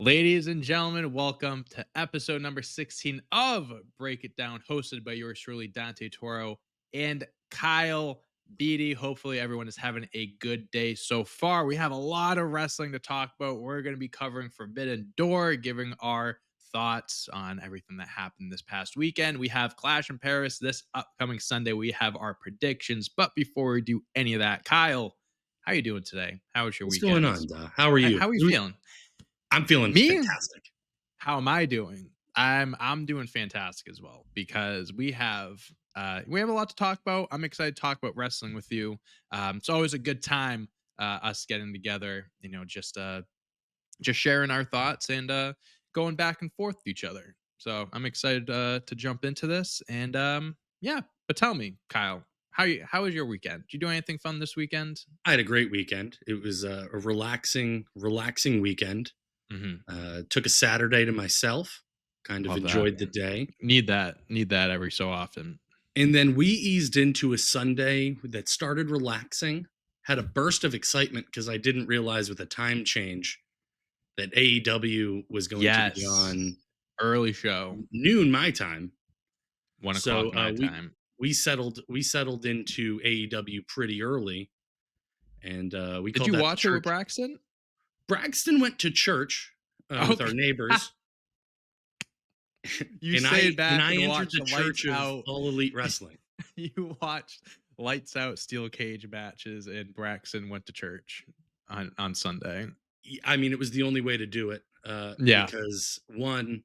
Ladies and gentlemen, welcome to episode number 16 of Break It Down, hosted by yours truly, Dante Toro and Kyle Beatty. Hopefully, everyone is having a good day so far. We have a lot of wrestling to talk about. We're going to be covering Forbidden Door, giving our thoughts on everything that happened this past weekend. We have Clash in Paris this upcoming Sunday. We have our predictions. But before we do any of that, Kyle, how are you doing today? How was your What's going weekend? on, How are you? How are you feeling? I'm feeling Me? fantastic. How am I doing? I'm doing fantastic as well because we have a lot to talk about. I'm excited to talk about wrestling with you. It's always a good time us getting together, just sharing our thoughts and going back and forth with each other. So I'm excited to jump into this and yeah. But tell me, Kyle, how was your weekend? Did you do anything fun this weekend? I had a great weekend. It was a relaxing weekend. Hmm. Took a Saturday to myself, kind of Love that. enjoyed the day. Need that every so often. And then we eased into a Sunday that started relaxing. Had a burst of excitement because I didn't realize with a time change that AEW was going to be Yes. on Early show, noon my time. 1 o'clock So my time. we settled into AEW pretty early, and we Did called you that the watch it with church. Braxton? Braxton went to church with our Okay. neighbors, You and stayed I back and entered watched the the lights church of out. All Elite Wrestling. You watched lights out steel cage matches, and Braxton went to church on Sunday. I mean, it was the only way to do it Yeah, because one,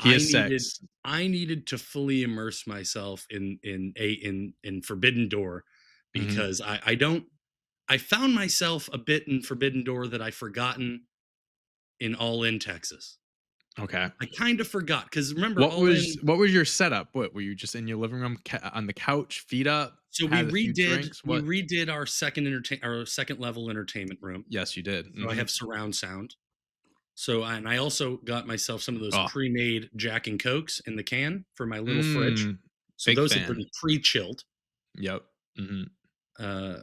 he is sex. I needed to fully immerse myself in Forbidden Door Mhm. because I found myself a bit in Forbidden Door that I forgotten in All In Texas. Okay. I kind of forgot because remember What All was In. what was your setup? What, were you just in your living room on the couch, feet up, So had a few drinks? we What? redid our second level entertainment room. Yes, you did. So I Mhm. have surround sound. So and I also got myself some of those Oh. pre-made Jack and Cokes in the can for my little fridge. Mm, So big those have fan. been pre-chilled. Yep. Mhm. Uh,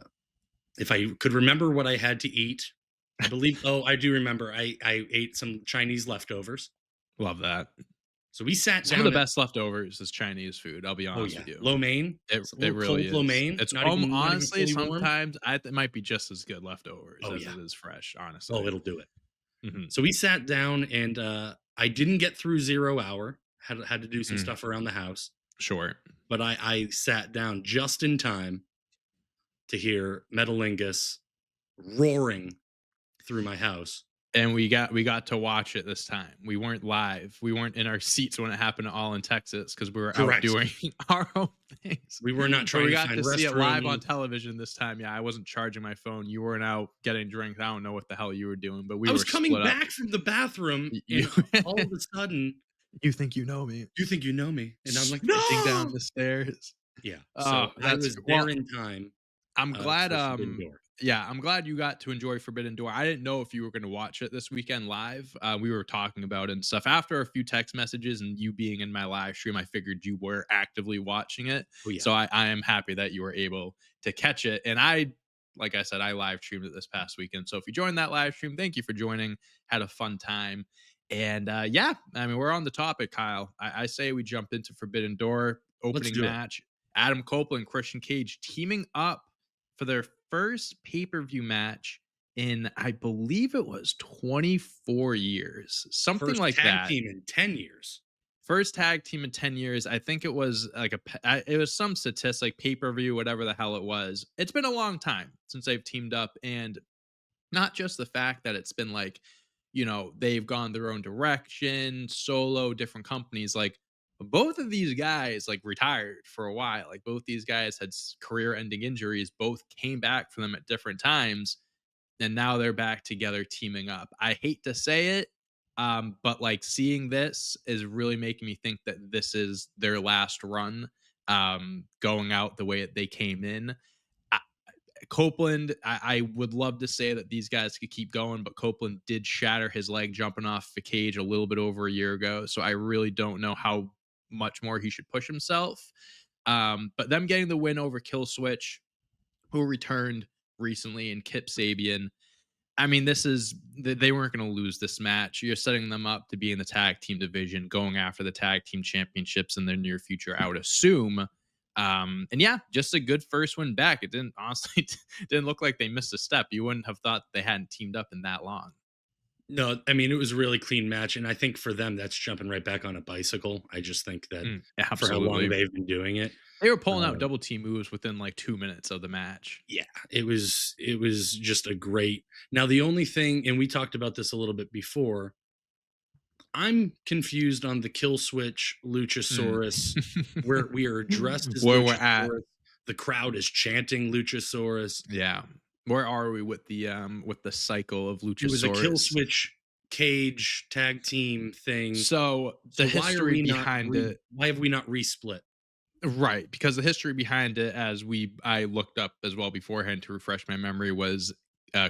if I could remember what I had to eat, I believe. Oh, I do remember. I ate some Chinese leftovers. Love that. So we sat Some of the down at. best leftovers is Chinese food, I'll be Oh honest yeah, with you. lo mein. It It's a it little really cold lo is. mein. It's Not even honestly, fully warm. sometimes it might be just as good leftovers Oh as yeah. it is fresh, Oh, honestly. it'll do it. Mhm, So we sat down and I didn't get through 0 hour. Had to do some mm, stuff around the house, sure. but I sat down just in time to hear Metalingus roaring through my house. And we got to watch it this time. We weren't live. We weren't in our seats when it happened all in Texas because we were out Correct. doing our own things. We were not But trying we to got find to see it live on restrooms. television this time. Yeah, I wasn't charging my phone. You weren't out getting drinks. I don't know what the hell you were doing, but we I were was coming split up. back from the bathroom, You and all of a sudden, you think you know me. you think you know me, and I'm like, Sprinting down no. the stairs. Yeah. Oh, So I that's was well, there in time I'm glad, for Forbidden Door. yeah, I'm glad you got to enjoy Forbidden Door. I didn't know if you were gonna watch it this weekend live. We were talking about it and stuff. After a few text messages and you being in my live stream, I figured you were actively watching it. Oh yeah. So I am happy that you were able to catch it. And like I said, I live streamed it this past weekend. So if you joined that live stream, thank you for joining. Had a fun time. And yeah, I mean, we're on the topic, Kyle. I say we jump into Forbidden Door Let's opening do it. match. Adam Copeland, Christian Cage teaming up for their first pay-per-view match in, I believe it was 24 years, something First like tag that. team in 10 years. First tag team in 10 years. I think it was like it was some statistic, pay-per-view, whatever the hell it was. It's been a long time since they've teamed up, and not just the fact that it's been like, they've gone their own direction, solo, different companies. Like both of these guys like retired for a while. Like both these guys had career-ending injuries. Both came back from them at different times, and now they're back together teaming up. I hate to say it, but like seeing this is really making me think that this is their last run, going out the way that they came in. Copeland, I would love to say that these guys could keep going, but Copeland did shatter his leg jumping off the cage a little bit over a year ago. So I really don't know how much more he should push himself. But them getting the win over Kill Switch, who returned recently, and Kip Sabian. I mean, this is they weren't going to lose this match. You're setting them up to be in the tag team division, going after the tag team championships in the near future, I would assume. And yeah, just a good first win back. It didn't honestly didn't look like they missed a step. You wouldn't have thought they hadn't teamed up in that long. No, I mean, it was a really clean match, and I think for them, that's jumping right back on a bicycle. I just think that for how long Absolutely. they've been doing it, They were pulling out uh, double team moves within like 2 minutes of the match. yeah, it was just a great. Now the only thing, and we talked about this a little bit before, I'm confused on the kill switch Mm. Luchasaurus, where we are dressed as Where we're at. Luchasaurus. The crowd is chanting Luchasaurus. Yeah. Where are we with the cycle of It was a kill Luchasaurus? switch cage tag team thing. So the So history behind it, why have we not resplit? right? Because the history behind it, as I looked up as well beforehand to refresh my memory, was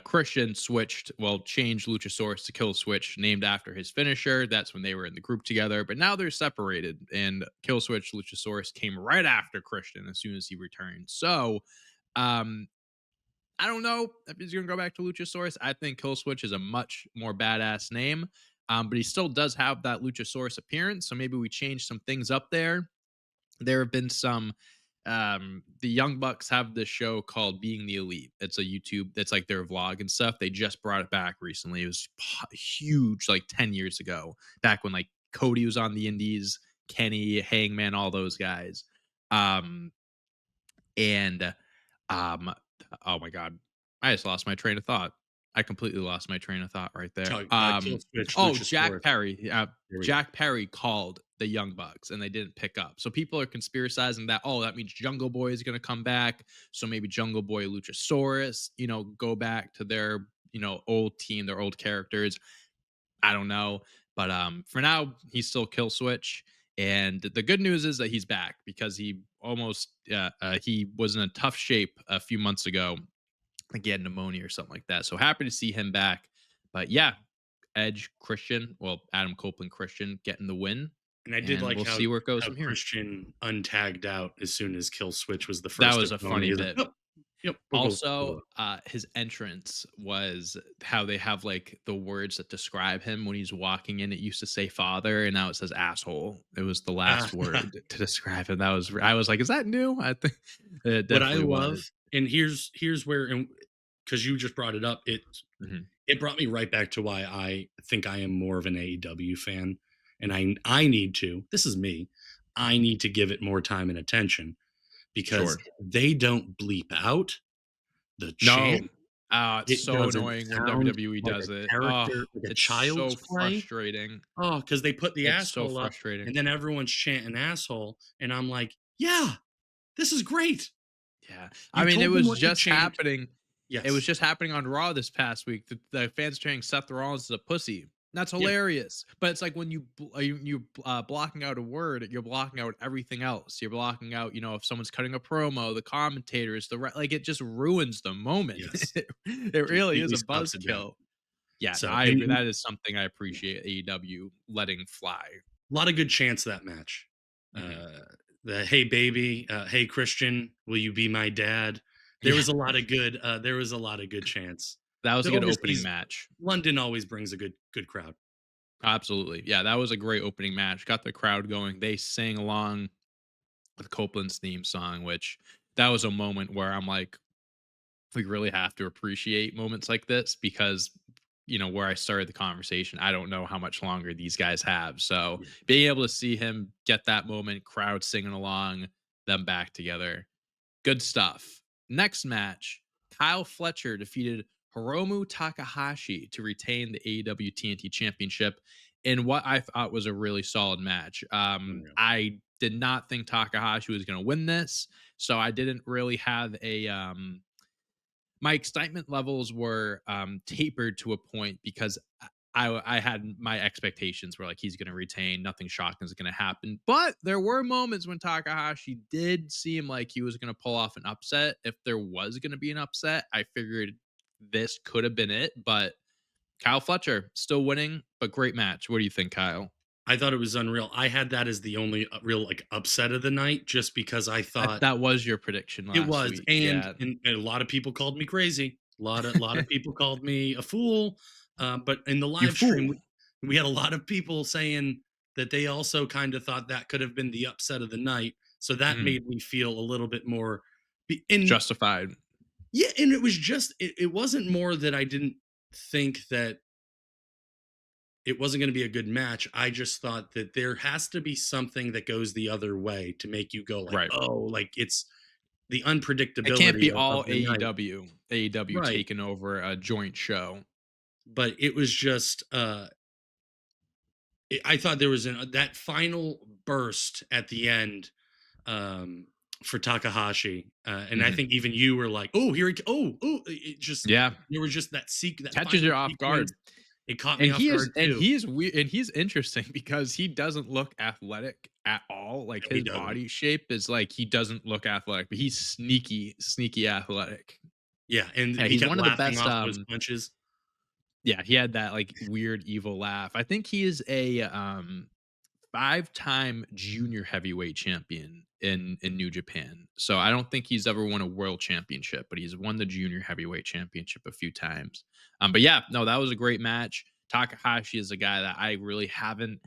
Christian changed Luchasaurus to Kill Switch, named after his finisher. That's when they were in the group together, but now they're separated, and Kill Switch Luchasaurus came right after Christian as soon as he returned. So, um, I don't know if he's going to go back to Luchasaurus. I think Kill Switch is a much more badass name, but he still does have that Luchasaurus appearance. So maybe we change some things up there. There have been some. The Young Bucks have this show called Being the Elite. It's a YouTube. That's like their vlog and stuff. They just brought it back recently. It was huge, like 10 years ago, back when like Cody was on the Indies, Kenny, Hangman, all those guys. Um, and um, oh my god, I just lost my train of thought. I completely lost my train of thought right there. Kill switch Oh, Luchasaurus. Jack Perry. There we go. Jack Perry called the Young Bucks and they didn't pick up. So people are conspiracizing that, oh, that means Jungle Boy is going to come back. So maybe Jungle Boy Luchasaurus, go back to their, old team, their old characters. I don't know. But for now, he's still Kill Switch. And the good news is that he's back because he was in a tough shape a few months ago. Like he had pneumonia or something like that. So happy to see him back. But yeah, Edge Christian, well, Adam Copeland Christian getting the win. And I did And like we'll how see where it goes how from here. Christian untagged out as soon as kill switch was the That first was a opponent. funny He was like, bit. "Yep, yep, we'll Also, go." his entrance was how they have like the words that describe him when he's walking in. It used to say father, and now it says asshole. It was the Ah, last word to describe him. I was like, is that new? I think it what I definitely love, was. and here's where, and because you just brought it up, Mhm. it brought me right back to why I think I am more of an AEW fan, and I need to. This is me. I need to give it more time and attention because Sure. they don't bleep out the No. chant. It's It so doesn't annoying when sound WWE like does a it. Oh, character, like a it's so child's play. frustrating. Oh, because they put the It's so asshole up, frustrating. and then everyone's chanting asshole, and I'm like, yeah, this is great. Yeah. I You mean, told them what to chant. it was Yes. just happening on Raw this past week. The fans chanting Seth Rollins is a pussy. That's Yeah. hilarious. But it's like when blocking out a word, you're blocking out everything else. You're blocking out, if someone's cutting a promo, the commentators, like it just ruins the moment. Yes. It really is Completely a stops it down. buzzkill. Yeah, no, So, I agree. and That is something I appreciate AEW letting fly. a lot of good chants that match. Mhm. Uh, the "Hey baby," "Hey Christian, will you be my dad?" There Yeah, was a lot of good. There was a lot of good chants. that was a The good opening overseas match. London always brings a good crowd. Absolutely. Yeah, that was a great opening match. Got the crowd going. They sang along with Copeland's theme song, which that was a moment where I'm like, we really have to appreciate moments like this because where I started the conversation, I don't know how much longer these guys have. So Yeah. being able to see him get that moment, crowd singing along, them back together, good stuff. Next match, Kyle Fletcher defeated Hiromu Takahashi to retain the AEW TNT Championship in what I thought was a really solid match. Yeah. I did not think Takahashi was going to win this, so I didn't really have my excitement levels were tapered to a point because I had my expectations were like he's going to retain, nothing shocking is going to happen. But there were moments when Takahashi did seem like he was going to pull off an upset. If there was going to be an upset, I figured this could have been it. But Kyle Fletcher still winning, but great match. What do you think, Kyle? I thought it was unreal. I had that as the only real like upset of the night, just because I thought That was your prediction it last was, week. and Yeah. a lot of people called me crazy. A lot of people called me a fool, but in the You live stream, fool. we had a lot of people saying that they also kind of thought that could have been the upset of the night. So that Mhm. made me feel a little bit more. And Justified. yeah, and it was just it wasn't more that I didn't think that it wasn't going to be a good match. I just thought that there has to be something that goes the other way to make you go like, Right. oh, like it's the It can't unpredictability be of all the night. AEW Right. taking over a joint show. But it was just I thought there was that final burst at the end um for Takahashi, and I Mhm. think even you were like, "Oh, here oh!" It just Yeah. there was just that Catches final you off sequence. guard. It caught me off guard too. And he's interesting because he doesn't look athletic at all. Like He his doesn't. body shape is like he doesn't look athletic, but he's sneaky athletic. Yeah, and Yeah, he he's kept one of the laughing best. off those punches. Yeah, he had that like weird evil laugh. I think he is a five-time junior heavyweight champion in New Japan. So I don't think he's ever won a world championship, but he's won the junior heavyweight championship a few times. But yeah, no, that was a great match. Takahashi is a guy that I really haven't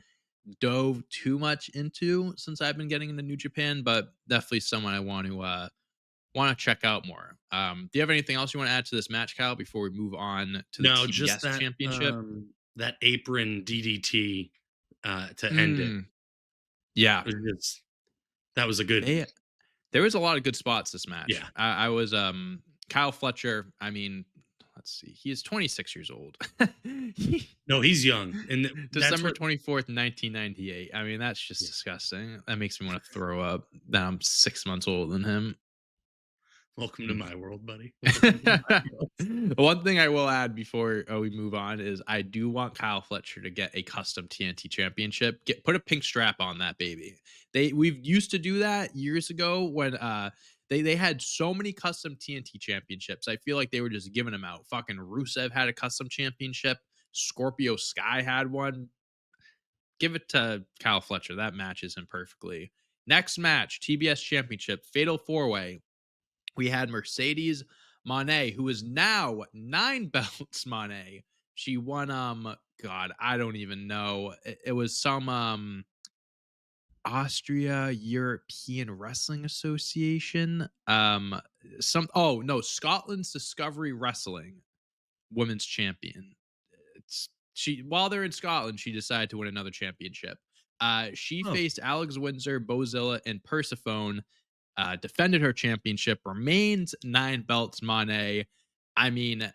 dove too much into since I've been getting into New Japan, but definitely someone I want to check out more. Do you have anything else you want to add to this match, Kyle, before we move on to the No, just TBS championship? that apron DDT to end it. Mm, yeah, It was just that was a good. they there was a lot of good spots this match. Yeah. I was Kyle Fletcher. I mean, let's see, he is 26 years old. He- No, he's young, and that's December what. 24th, 1998. I mean, that's just Yeah. disgusting. That makes me want to throw up that I'm 6 months older than him. Welcome to my world, buddy. Welcome to my Mm. world. One thing I will add before we move on is I do want Kyle Fletcher to get a custom TNT championship. Put a pink strap on that baby. We've used to do that years ago when they had so many custom TNT championships. I feel like they were just giving them out. Fucking Rusev had a custom championship. Scorpio Sky had one. Give it to Kyle Fletcher. That matches him perfectly. Next match, TBS Championship, Fatal Four Way. We had Mercedes Monet, who is now 9 belts Monet. She won God, I don't even know. It was some Austria European Wrestling Association. Some oh no, Scotland's Discovery Wrestling Women's Champion. It's she while they're in Scotland, she decided to win another championship. She Oh, faced Alex Windsor, Bozilla, and Persephone, defended her championship, remains 9 belts Monet. I mean,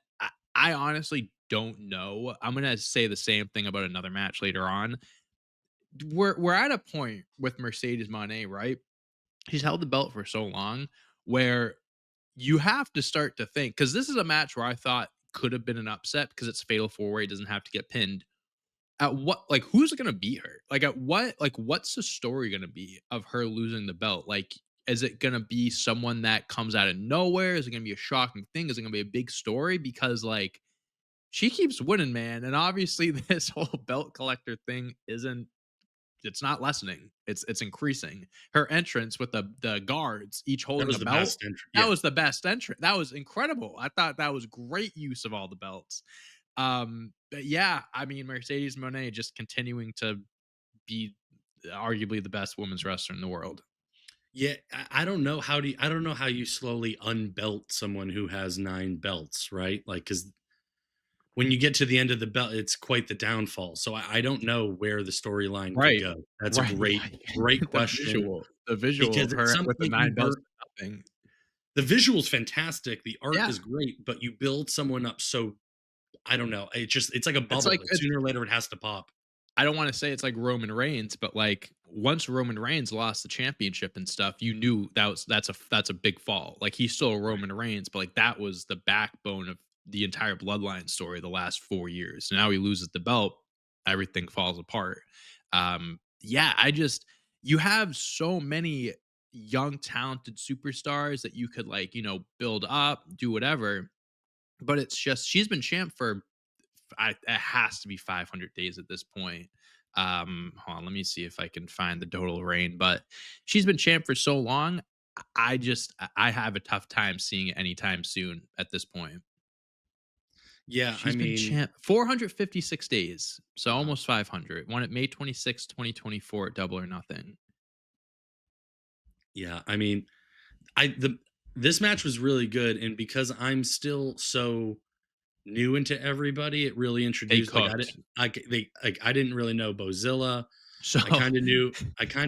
I honestly don't know. I'm gonna say the same thing about another match later on. We're at a point with Mercedes Monet, right? She's held the belt for so long where you have to start to think because this is a match where I thought could have been an upset because it's fatal four way, doesn't have to get pinned. At what like who's gonna beat her? Like at what like what's the story gonna be of her losing the belt? Like, is it gonna be someone that comes out of nowhere? Is it gonna be a shocking thing? Is it gonna be a big story? Because like she keeps winning, man. And obviously this whole belt collector thing isn't it's not lessening. It's increasing. Her entrance with the guards each that holding was a the belt. best entry. That Yeah. was the best entrance. That was incredible. I thought that was great use of all the belts. But yeah, I mean Mercedes Monet just continuing to be arguably the best women's wrestler in the world. Yeah, I don't know I don't know how you slowly unbelt someone who has 9 belts, right? Like, because when you get to the end of the belt, it's quite the downfall. So I don't know where the storyline could Right. go. That's a Right. great, Yeah. great the question visual. The visual because of at her some with the point you 9 belts burn to nothing. the visual's fantastic, the art Yeah. is great, but you build someone up so I don't know, it's like a It's bubble like that it's sooner or later it has to pop. I don't want to say it's like Roman Reigns, but like once Roman Reigns lost the championship and stuff, you knew that's a big fall. Like he's still Right. Roman Reigns, but like that was the backbone of the entire bloodline story the last 4 years. Now he loses the belt, everything falls apart. Yeah, I just you have so many young talented superstars that you could like, build up, do whatever. But it's just she's been champ for it has to be 500 days at this point. Hold on, let me see if I can find the total reign. But she's been champ for so long. I have a tough time seeing it anytime soon at this point. Yeah, I She's been mean, champ 456 days, so wow. almost 500. Won it May 26th, 2024 at Double or Nothing. Yeah, I mean, I the this match was really good, and because I'm still so new into everybody, it really They introduced cooked. I didn't really know Bozilla. So I kinda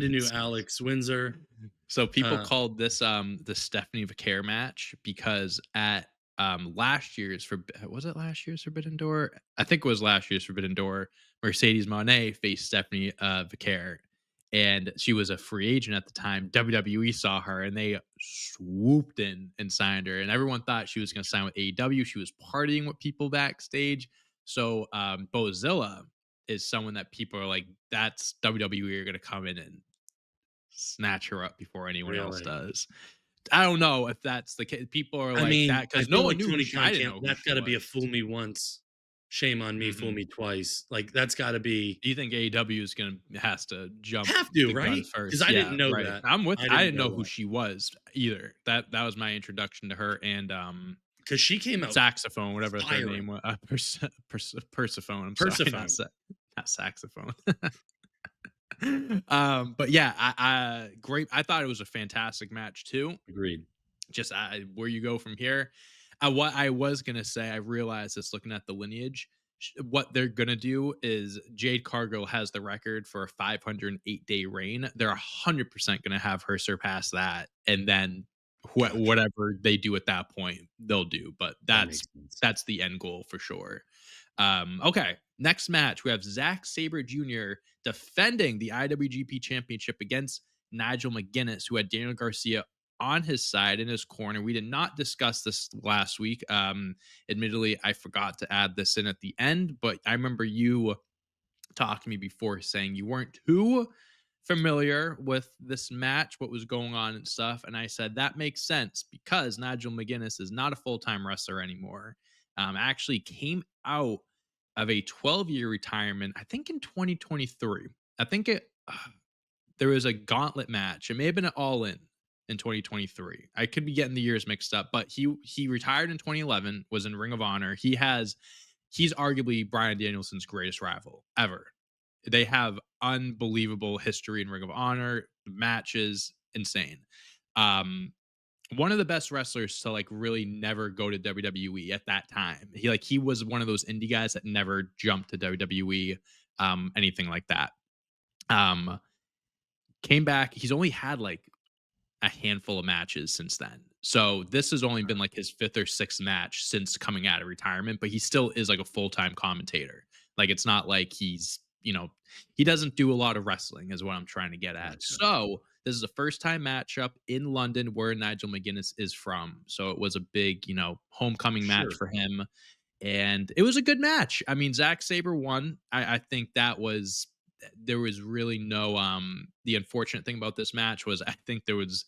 knew Alex Windsor. So people Uh, called this the Stephanie Vaquer match because at last year's for was it last year's Forbidden Door? I think it was last year's Forbidden Door. Mercedes Monet faced Stephanie Vaquer, and she was a free agent at the time. WWE saw her and they swooped in and signed her, and everyone thought she was going to sign with AEW. She was partying with people backstage. So Bozilla is someone that people are like, that's WWE are going to come in and snatch her up before anyone else really. does. I don't know if that's the case. People are I like that mean, I because no feel one like knew who Tony she. Khan I didn't can't know who that's she gotta be a was. fool me once, shame on me, fool Mhm. me twice. Like, that's gotta be Do you think AEW is gonna has to jump have to, the gun right? Because first? I didn't Yeah, know right. that. I'm with. I I didn't didn't know know who that she was either. That was my introduction to her and because she came out saxophone, whatever her name firing. was. Persephone. I'm sorry, Persephone. not saxophone. But yeah, I great. I thought it was a fantastic match too. Agreed. Just where you go from here. What I was gonna say, I realized this looking at the lineage. What they're gonna do is Jade Cargill has the record for a 508-day reign. They're 100% gonna have her surpass that, and then Gotcha. whatever they do at that point, they'll do. But That makes sense. that's the end goal for sure. Okay, next match we have Zack Sabre Jr. defending the IWGP Championship against Nigel McGuinness, who had Daniel Garcia on his side in his corner. We did not discuss this last week. Admittedly, I forgot to add this in at the end, but I remember you talked to me before saying you weren't too familiar with this match, what was going on and stuff. And I said that makes sense because Nigel McGuinness is not a full time wrestler anymore. Actually came out of a 12-year retirement, I think in 2023. I think there was a gauntlet match. It may have been an all in 2023. I could be getting the years mixed up, but he retired in 2011, was in Ring of Honor. He's arguably Brian Danielson's greatest rival ever. They have unbelievable history in Ring of Honor, matches, insane. Um, one of the best wrestlers to like really never go to WWE at that time. He was one of those indie guys that never jumped to WWE, anything like that. Um, Came back. He's only had like a handful of matches since then. So this has only been like his fifth or sixth match since coming out of retirement, but he still is like a full time commentator. Like it's not like he doesn't do a lot of wrestling, is what I'm trying to get at. Gotcha. So this is a first time matchup in London where Nigel McGuinness is from. So it was a big, homecoming match Sure. for him. And it was a good match. I mean, Zack Sabre won. I think there was really no the unfortunate thing about this match was I think there was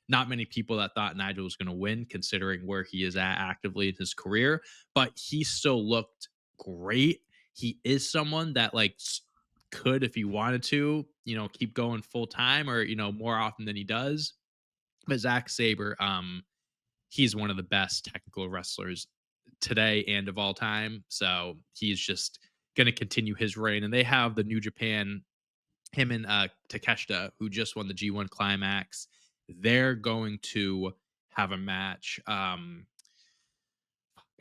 not many people that thought Nigel was going to win considering where he is at actively in his career, but he still looked great. He is someone that could, if he wanted to, keep going full time or more often than he does. But Zack Sabre, he's one of the best technical wrestlers today and of all time. So he's just going to continue his reign. And they have the New Japan, him and Takeshita, who just won the G1 Climax. They're going to have a match.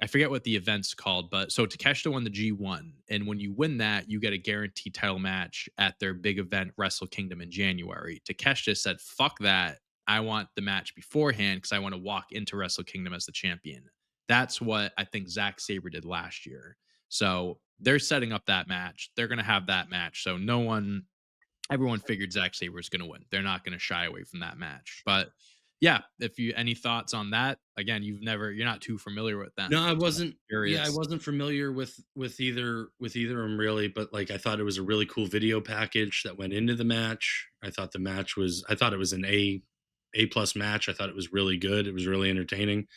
I forget what the event's called, but so Takeshita won the G1, and when you win that, you get a guaranteed title match at their big event, Wrestle Kingdom in January. Takeshita said, "Fuck that! I want the match beforehand because I want to walk into Wrestle Kingdom as the champion." That's what I think Zack Sabre did last year. So they're setting up that match. They're going to have that match. So everyone figured Zack Sabre was going to win. They're not going to shy away from that match. Sure. But yeah, if you any thoughts on that? Again, you're not too familiar with No, them. I So wasn't yeah, I curious. wasn't familiar with either of them really, but, like, I thought it was a really cool video package that went into the match. I thought it was an A plus match. I thought it was really good. It was really entertaining,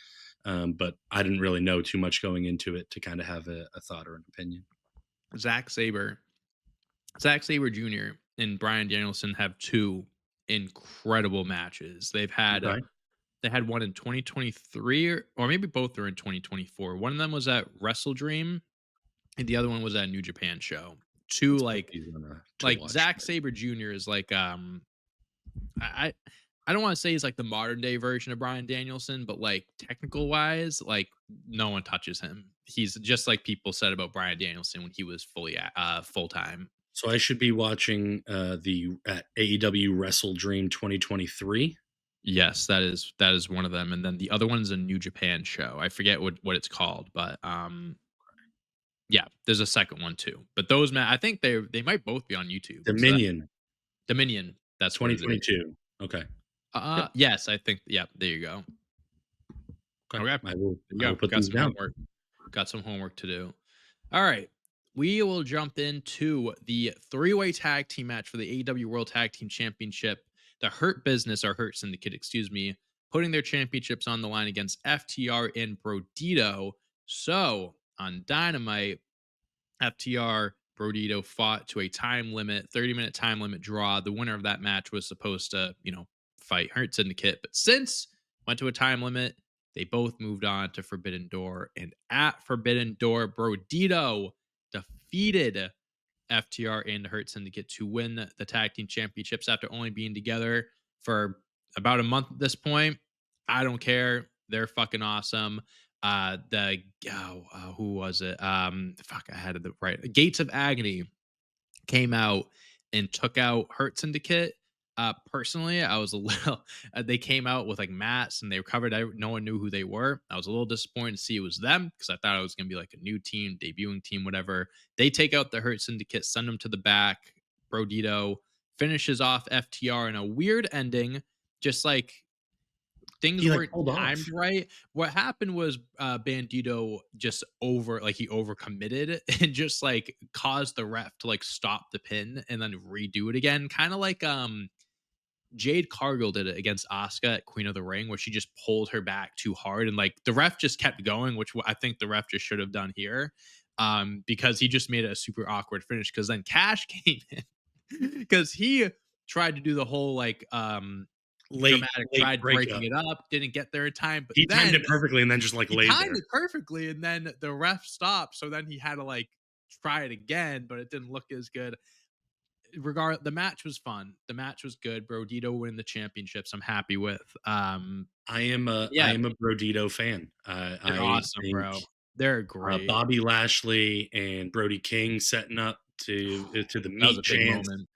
but I didn't really know too much going into it to kinda have a thought or an opinion. Zack Saber, Zack Saber Jr. and Brian Danielson have two incredible matches. They've had Okay. They had one in 2023 or maybe both are in 2024. One of them was at Wrestle Dream and the other one was at a New Japan show. Two Let's put these on to like watch. Zack Sabre Jr. is like I I don't want to say he's like the modern day version of Brian Danielson, but like technical wise, like no one touches him. He's just like people said about Brian Danielson when he was fully full time. So I should be watching the AEW Wrestle Dream 2023. Yes, that is one of them, and then the other one's a New Japan show. I forget what it's called, but yeah, there's a second one too. But those I think they might both be on YouTube. So that Dominion Dominion, that's what it is. 2022. Okay. Yep. Yes, I think yeah, there you go. Okay. Okay. I will. There you I go. will put these down. Got some homework to do. All right. We will jump into the three-way tag team match for the AEW World Tag Team Championship. The Hurt Business, or Hurt Syndicate, excuse me, putting their championships on the line against FTR and Brodito. So on Dynamite, FTR Brodito fought to a time limit, 30-minute time limit draw. The winner of that match was supposed to, fight Hurt Syndicate. But since went to a time limit, they both moved on to Forbidden Door. And at Forbidden Door, Brodito defeated FTR and the Hurt Syndicate to win the tag team championships after only being together for about a month at this point. I don't care. They're fucking awesome. Who was it? Fuck, I had it right. Gates of Agony came out and took out Hurt Syndicate. Personally, I was a little. They came out with like mats and they were covered. No one knew who they were. I was a little disappointed to see it was them because I thought it was going to be like a new team, debuting team, whatever. They take out the Hurt Syndicate, send them to the back. Brodito finishes off FTR in a weird ending, just like things He like weren't pulled timed off. right. What happened was Bandito just he overcommitted and just like caused the ref to like stop the pin and then redo it again. Kind of like Jade Cargill did it against Asuka at Queen of the Ring, where she just pulled her back too hard, and like the ref just kept going, which I think the ref just should have done here, because he just made it a super awkward finish. Because then Cash came in because he tried to do the whole like dramatic, Late tried breaking breakup. it up, didn't get there in time, but He timed then it perfectly and then just like he laid timed there. it perfectly, and then the ref stopped, so then he had to like try it again, but it didn't look as good. The match was fun. The match was good. Brodito winning the championships. I'm happy with. I Yeah, am a Brodito fan. they're I awesome, think bro. They're great. Bobby Lashley and Brody King setting up to the That was meat a big chance. moment.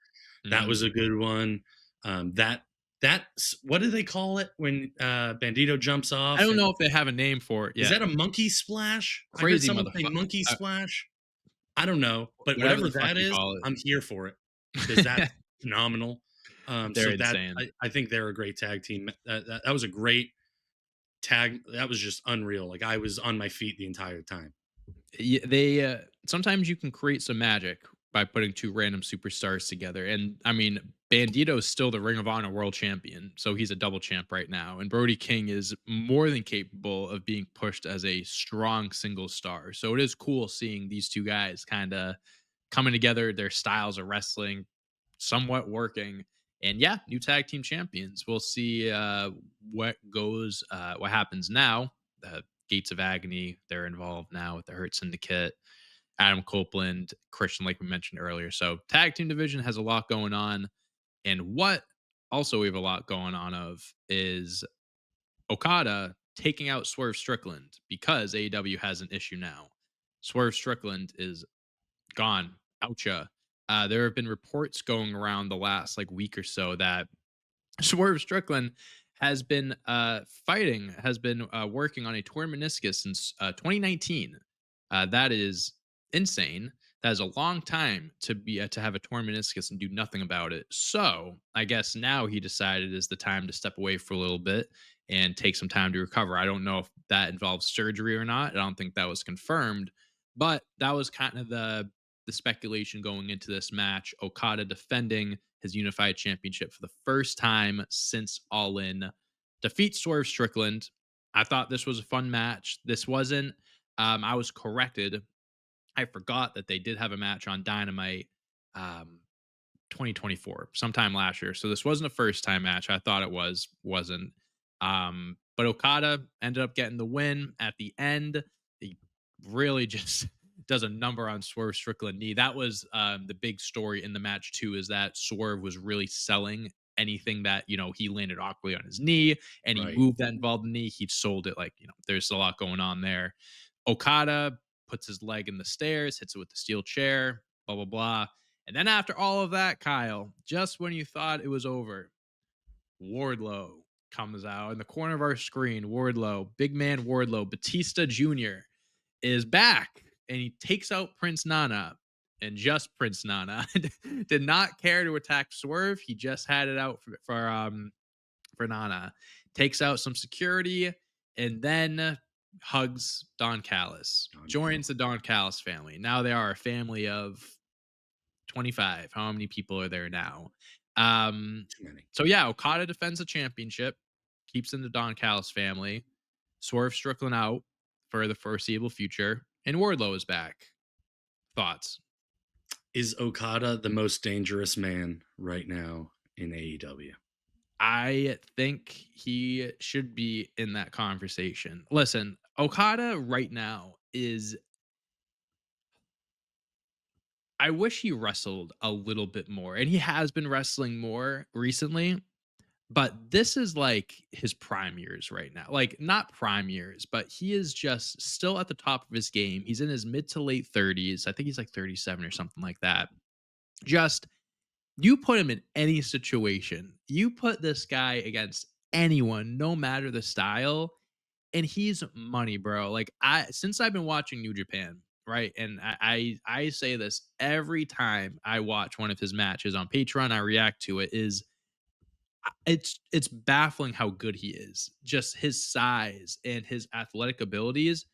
That Mhm. was a good one. That's what do they call it when Bandito jumps I off? don't And know if they have a name for it is yet. that a monkey splash? I heard Crazy someone say motherfucker. monkey splash. I don't know, but Whatever whatever the fuck that you is, call I'm here for it because it. that's phenomenal. They're So that insane. I think they're a great tag team. That was a great tag. That was just unreal. Like I was on my feet the entire time. They sometimes you can create some magic by putting two random superstars together. And I mean, Bandito is still the Ring of Honor world champion, so he's a double champ right now. And Brody King is more than capable of being pushed as a strong single star. So it is cool seeing these two guys kind of coming together. Their styles of wrestling somewhat working. And yeah, new tag team champions. We'll see what happens now. The Gates of Agony, they're involved now with the Hurt Syndicate, Adam Copeland, Christian, like we mentioned earlier. So tag team division has a lot going on. And what also we have a lot going on of is Okada taking out Swerve Strickland because AEW has an issue now. Swerve Strickland is gone. Oucha. There have been reports going around the last like week or so that Swerve Strickland has been working on a torn meniscus since 2019. That is insane. That is a long time to have a torn meniscus and do nothing about it. So I guess now he decided is the time to step away for a little bit and take some time to recover. I don't know if that involves surgery or not. I don't think that was confirmed, but that was kind of the speculation going into this match. Okada defending his unified championship for the first time since All In, defeats Swerve Strickland. I thought this was a fun match. This wasn't. I was corrected. I forgot that they did have a match on Dynamite, um, 2024, sometime last year. So this wasn't a first time match. I thought it wasn't. But Okada ended up getting the win at the end. He really just does a number on Swerve Strickland knee. That was the big story in the match too, is that Swerve was really selling anything that, he landed awkwardly on his knee, any Right. move that involved the knee, he sold it like, there's a lot going on there. Okada puts his leg in the stairs, hits it with the steel chair, blah, blah, blah. And then after all of that, Kyle, just when you thought it was over, Wardlow comes out in the corner of our screen. Wardlow, big man Wardlow, Batista Jr. is back and he takes out Prince Nana, and just Prince Nana did not care to attack Swerve. He just had it out for Nana. Takes out some security and then hugs Don Callis. Don Joins Callis. the Don Callis family. Now they are a family of 25. How many people are there now? Too many. So yeah, Okada defends the championship, keeps in the Don Callis family, Swerve Strickland out for the foreseeable future, and Wardlow is back. Thoughts? Is Okada the most dangerous man right now in AEW? I think he should be in that conversation. Listen, Okada right now is, I wish he wrestled a little bit more, and he has been wrestling more recently. But this is like his prime years right now. Like, not prime years, but he is just still at the top of his game. He's in his mid to late 30s. I think he's like 37 or something like that. Just, you put him in any situation, you put this guy against anyone, no matter the style, and he's money, bro. Like, since I've been watching New Japan, right? And I say this every time I watch one of his matches on Patreon, I react to it, is it's baffling how good he is. Just his size and his athletic abilities.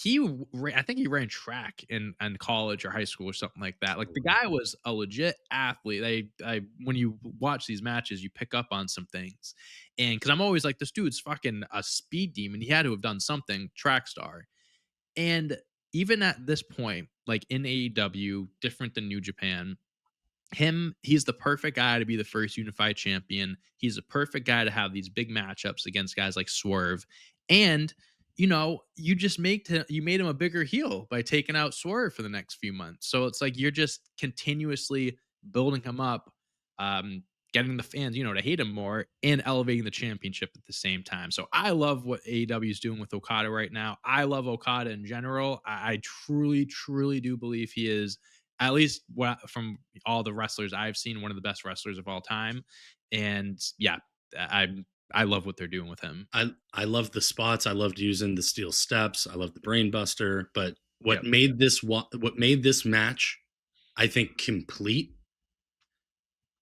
I think he ran track in college or high school or something like that. Like, Oh, the wow. guy was a legit athlete. I when you watch these matches, you pick up on some things, and because I'm always like, this dude's fucking a speed demon. He had to have done something. Track star, and even at this point, like in AEW, different than New Japan, he's the perfect guy to be the first unified champion. He's the perfect guy to have these big matchups against guys like Swerve. And you made him a bigger heel by taking out Swerve for the next few months. So it's like you're just continuously building him up, um, getting the fans, to hate him more and elevating the championship at the same time. So I love what AEW is doing with Okada right now. I love Okada in general. I truly, truly do believe he is, at least from all the wrestlers I've seen, one of the best wrestlers of all time. And yeah, I love what they're doing with him. I love the spots. I loved using the steel steps. I love the brain buster. But Yep. what made this match, I think, complete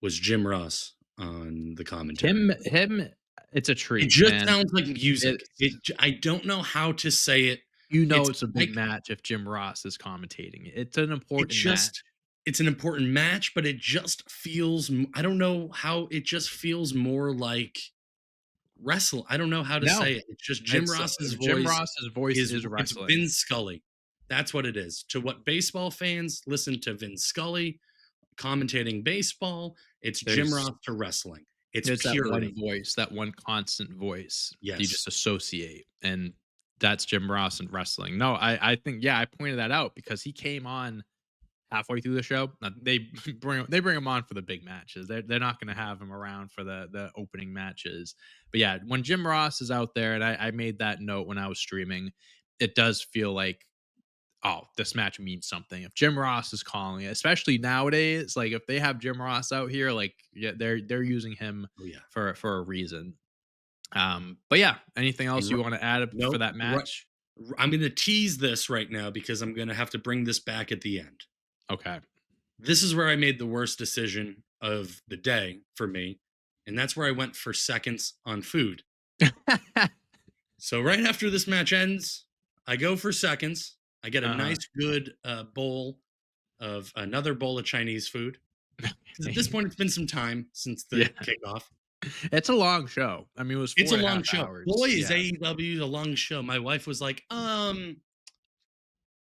was Jim Ross on the commentary. Him, it's a It treat, just man. sounds like music. It's I don't know how to say it. It's it's a like big match if Jim Ross is commentating it. It's an it important match. just it's an important match, but it just feels I don't know how it just feels more like wrestle. I don't know how to No, say it. It's just Jim it's Ross's Jim voice Ross's voice is is it's wrestling. Vin Scully. That's what it is. To what baseball fans listen to Vin Scully commentating baseball, it's Jim There's Ross to wrestling. It's There's that one purity. voice, that one constant voice you Yes. just associate, and that's Jim Ross in wrestling. No, I think, yeah, I pointed that out because he came on halfway through the show. They bring him on for the big matches. They're not going to have him around for the opening matches. But yeah, when Jim Ross is out there, and I made that note when I was streaming, it does feel like, oh, this match means something. If Jim Ross is calling it, especially nowadays, like if they have Jim Ross out here, like, yeah, they're using him Oh yeah. for a reason. But yeah, anything else And you want to add for nope. that match? I'm going to tease this right now because I'm going to have to bring this back at the end. Okay. This is where I made the worst decision of the day for me, and that's where I went for seconds on food. So right after this match ends, I go for seconds. I get a Uh-huh. nice, good bowl of another bowl of Chinese food. Because at this point, it's been some time since Yeah. the kickoff. It's a long show. I mean, it was It's four a and a long half show. hours. Boy, is Yeah. AEW a long show. My wife was like,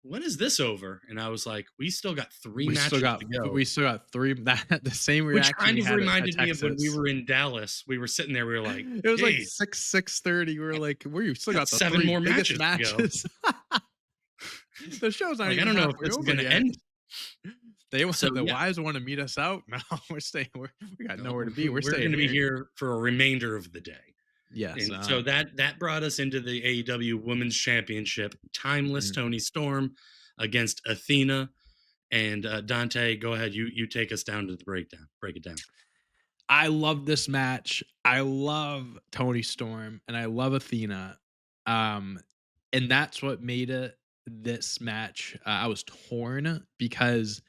when is this over? And I was like, we still got 3 We still matches got to go. we still got 3 that the same Which reaction kind we of had at reminded me of when we Texas. were in Dallas. We were sitting there, we were like, It was like "Geez, 6:30. We were like, "We still got got the 7 3 more biggest matches to go." matches." The show's not Like, I even don't know if halfway this is over gonna yet. end. The So, yeah, wives wanna meet us out. No, we're staying. We got no, nowhere to be. We're we're staying gonna be here. here for a remainder of the day. Yes, And so that brought us into the AEW Women's Championship. Timeless mhm. Tony Storm against Athena and Dante. Go ahead, you take us down to the breakdown. Break it down. I love this match. I love Tony Storm and I love Athena. Um, and that's what made it this match. I was torn because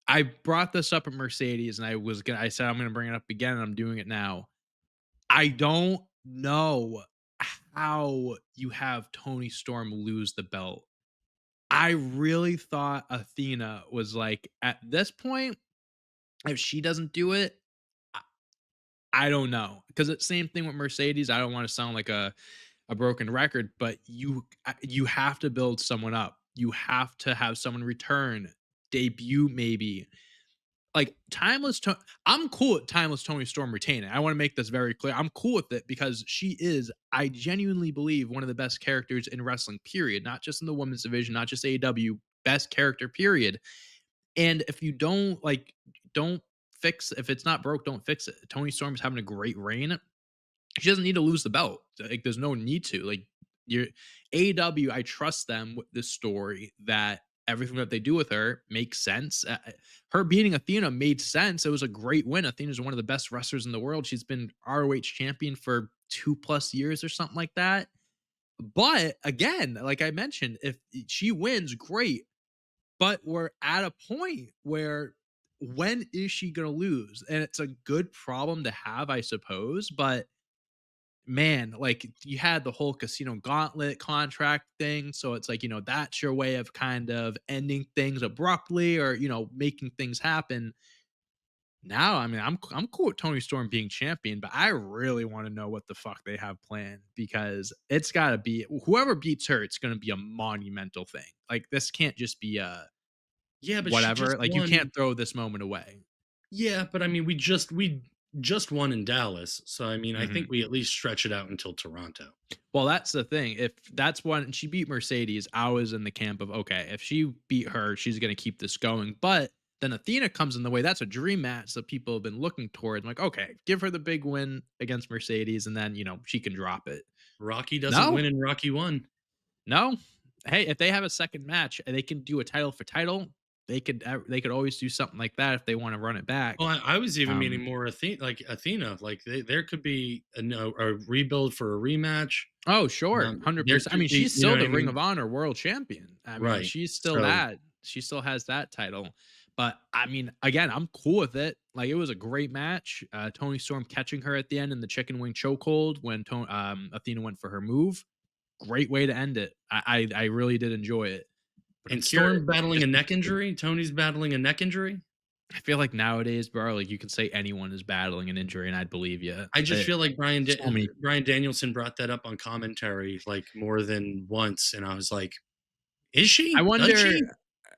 I brought this up at Mercedes and I said I'm gonna bring it up again and I'm doing it now. I don't know how you have Tony Storm lose the belt. I really thought Athena was like at this point, if she doesn't do it, I don't know, because it's same thing with Mercedes. I don't want to sound like a broken record, but you have to build someone up. You have to have someone return, debut maybe. Like I'm cool with Timeless Tony Storm retaining. I want to make this very clear. I'm cool with it because she is, I genuinely believe, one of the best characters in wrestling. Period. Not just in the women's division, not just AEW. Best character. Period. And if you don't fix if it's not broke, don't fix it. Tony Storm's having a great reign. She doesn't need to lose the belt. Like there's no need to. Like you're AEW, I trust them with this story that everything that they do with her makes sense. Her beating Athena made sense. It was a great win. Athena's one of the best wrestlers in the world. She's been ROH champion for 2+ years or something like that. But again, like I mentioned, if she wins, great. But we're at a point where when is she going to lose? And it's a good problem to have, I suppose. But man, like you had the whole casino gauntlet contract thing. So it's like, that's your way of kind of ending things abruptly or, making things happen. Now, I mean, I'm cool with Tony Storm being champion, but I really want to know what the fuck they have planned because it's got to be whoever beats her, it's going to be a monumental thing. Like this can't just be a Yeah, but she just whatever. Like you can't won. throw this moment away. Yeah, but I mean, we just won in Dallas, so I mean, I think Mhm. we at least stretch it out until Toronto. Well, that's the thing. If that's when she beat Mercedes, I was in the camp of okay, if she beat her, she's going to keep this going. But then Athena comes in the way. That's a dream match that people have been looking toward. Like, okay, give her the big win against Mercedes, and then she can drop it. Rocky doesn't No, win in Rocky 1. no. Hey, if they have a second match and they can do a title for title, they could always do something like that if they want to run it Well, back. I was even meaning Um, more Athena, like, there could be a rebuild for a rematch. Oh, sure, There 100%. I could mean, be, she's you know still what I the Ring mean? of Honor World Champion. I mean, Right. she's still So, that. She still has that title. But I mean, again, I'm cool with it. Like it was a great match. Tony Storm catching her at the end in the chicken wing chokehold when Athena went for her move. Great way to end it. I really did enjoy it. But I'm and curious. Storm battling Just a neck injury, Tony's battling a neck injury. I feel like nowadays, bro, like you can say anyone is battling an injury, and I'd believe you. I just feel like So many. Brian Danielson brought that up on commentary, like, more than once, and I was like, "Is I she? Does wonder she?"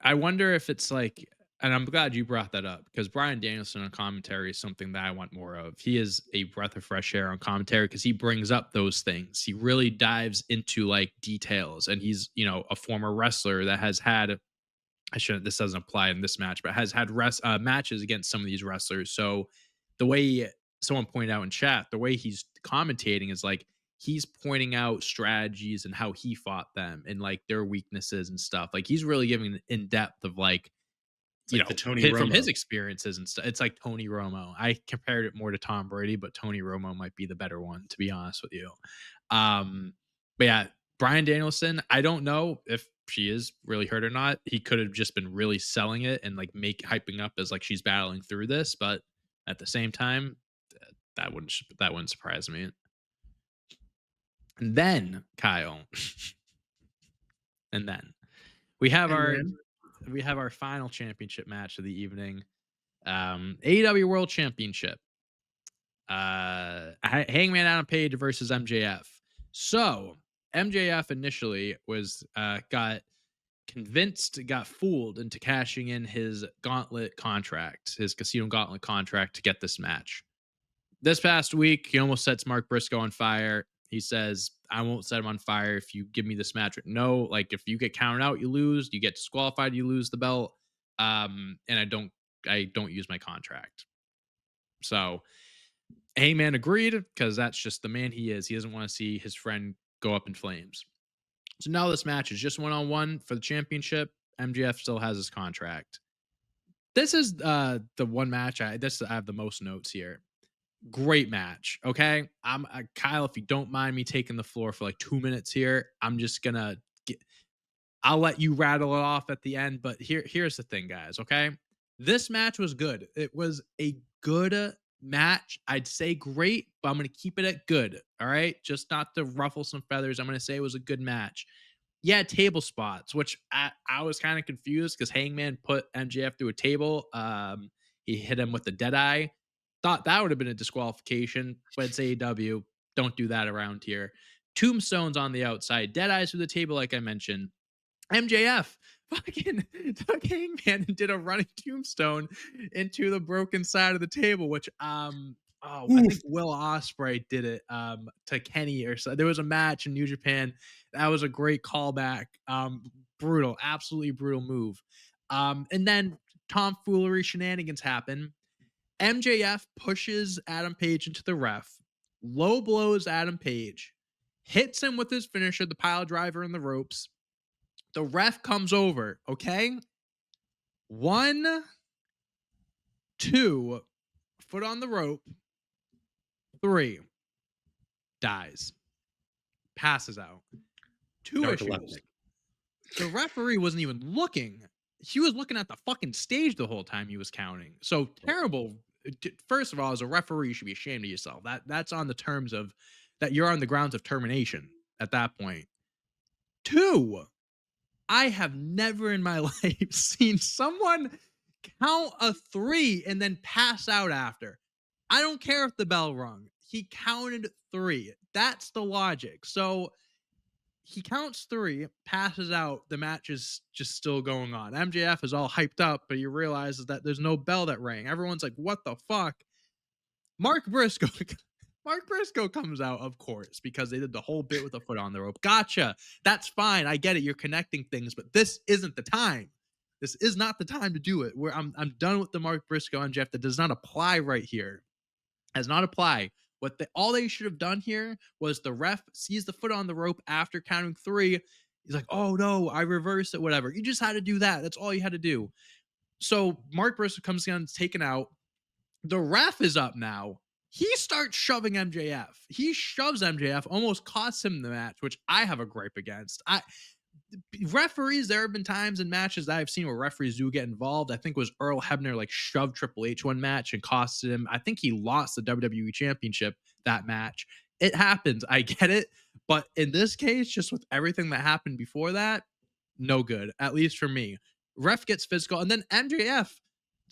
I wonder if it's like and I'm glad you brought that up because Brian Danielson on commentary is something that I want more of. He is a breath of fresh air on commentary because he brings up those things. He really dives into like details and he's, a former wrestler that has had I shouldn't this doesn't apply in this match, but has had matches against some of these wrestlers. So the way someone pointed out in chat, the way he's commentating is like he's pointing out strategies and how he fought them and like their weaknesses and stuff. Like he's really giving an in depth of like It's like the Tony hit from his Romo. experiences and stuff. It's like Tony Romo. I compared it more to Tom Brady, but Tony Romo might be the better one, to be honest with you. Um, but yeah, Brian Danielson, I don't know if she is really hurt or not. He could have just been really selling it and like make hyping up as like she's battling through this, but at the same time, that wouldn't surprise me. And then Kyle, and then we have And our then we have our final championship match of the evening. AEW World Championship. Hangman Adam Page versus MJF. So MJF initially was got got fooled into cashing in his gauntlet contract, his casino gauntlet contract to get this match. This past week, he almost sets Mark Briscoe on fire. He says, I won't set him on fire if you give me this match. No, like if you get counted out, you lose. You get disqualified, you lose the belt. And I don't use my contract. So Heyman agreed because that's just the man he is. He doesn't want to see his friend go up in flames. So now this match is just one on one for the championship. MJF still has his contract. This is the one match I have the most notes here. Great match. Okay. Kyle, if you don't mind me taking the floor for like 2 minutes here, I'm just gonna I'll let you rattle it off at the end. But here's the thing, guys. Okay. This match was good. It was a good match. I'd say great, but I'm gonna keep it at good. All right. Just not to ruffle some feathers. I'm gonna say it was a good match. Yeah, table spots, which I was kind of confused because Hangman put MJF through a table. He hit him with the dead eye. Thought that would have been a disqualification, but it's AEW. Don't do that around here. Tombstones on the outside, dead eyes through the table, like I mentioned. MJF fucking took Hangman and did a running tombstone into the broken side of the table, which I Oof. think Will Ospreay did it to Kenny or so. There was a match in New Japan. That was a great callback. Brutal, absolutely brutal move. And then tomfoolery shenanigans happen. MJF pushes Adam Page into the ref, low blows Adam Page, hits him with his finisher, the pile driver in the ropes. The ref comes over, okay? 1, 2, foot on the rope. 3, dies, passes out. Two issues. Narcoleptic. The referee wasn't even looking. He was looking at the fucking stage the whole time he was counting. So terrible. First of all, as a referee, you should be ashamed of yourself. That's on the terms of that you're on the grounds of termination at that point. 2, I have never in my life seen someone count a 3 and then pass out after. I don't care if the bell rung. He counted 3. That's the logic. So he counts 3, passes out. The match is just still going on. MJF is all hyped up, but he realizes that there's no bell that rang. Everyone's like, what the fuck? Mark Briscoe. Mark Briscoe comes out, of course, because they did the whole bit with the foot on the rope. Gotcha. That's fine. I get it. You're connecting things, but this isn't the time. This is not the time to do it. I'm done with the Mark Briscoe and Jeff. That does not apply right here. Does not apply. All they should have done here was the ref sees the foot on the rope after counting 3. He's like, oh no, I reversed it, whatever. You just had to do that. That's all you had to do. So Mark Briscoe comes down, taken out. The ref is up now. He starts shoving MJF. He shoves MJF, almost costs him the match, which I have a gripe against. Referees, there have been times in matches that I've seen where referees do get involved. I think it was Earl Hebner like shoved Triple H one match and costed him. I think he lost the WWE Championship that match. It happens. I get it. But in this case, just with everything that happened before that, no good, at least for me. Ref gets physical, and then MJF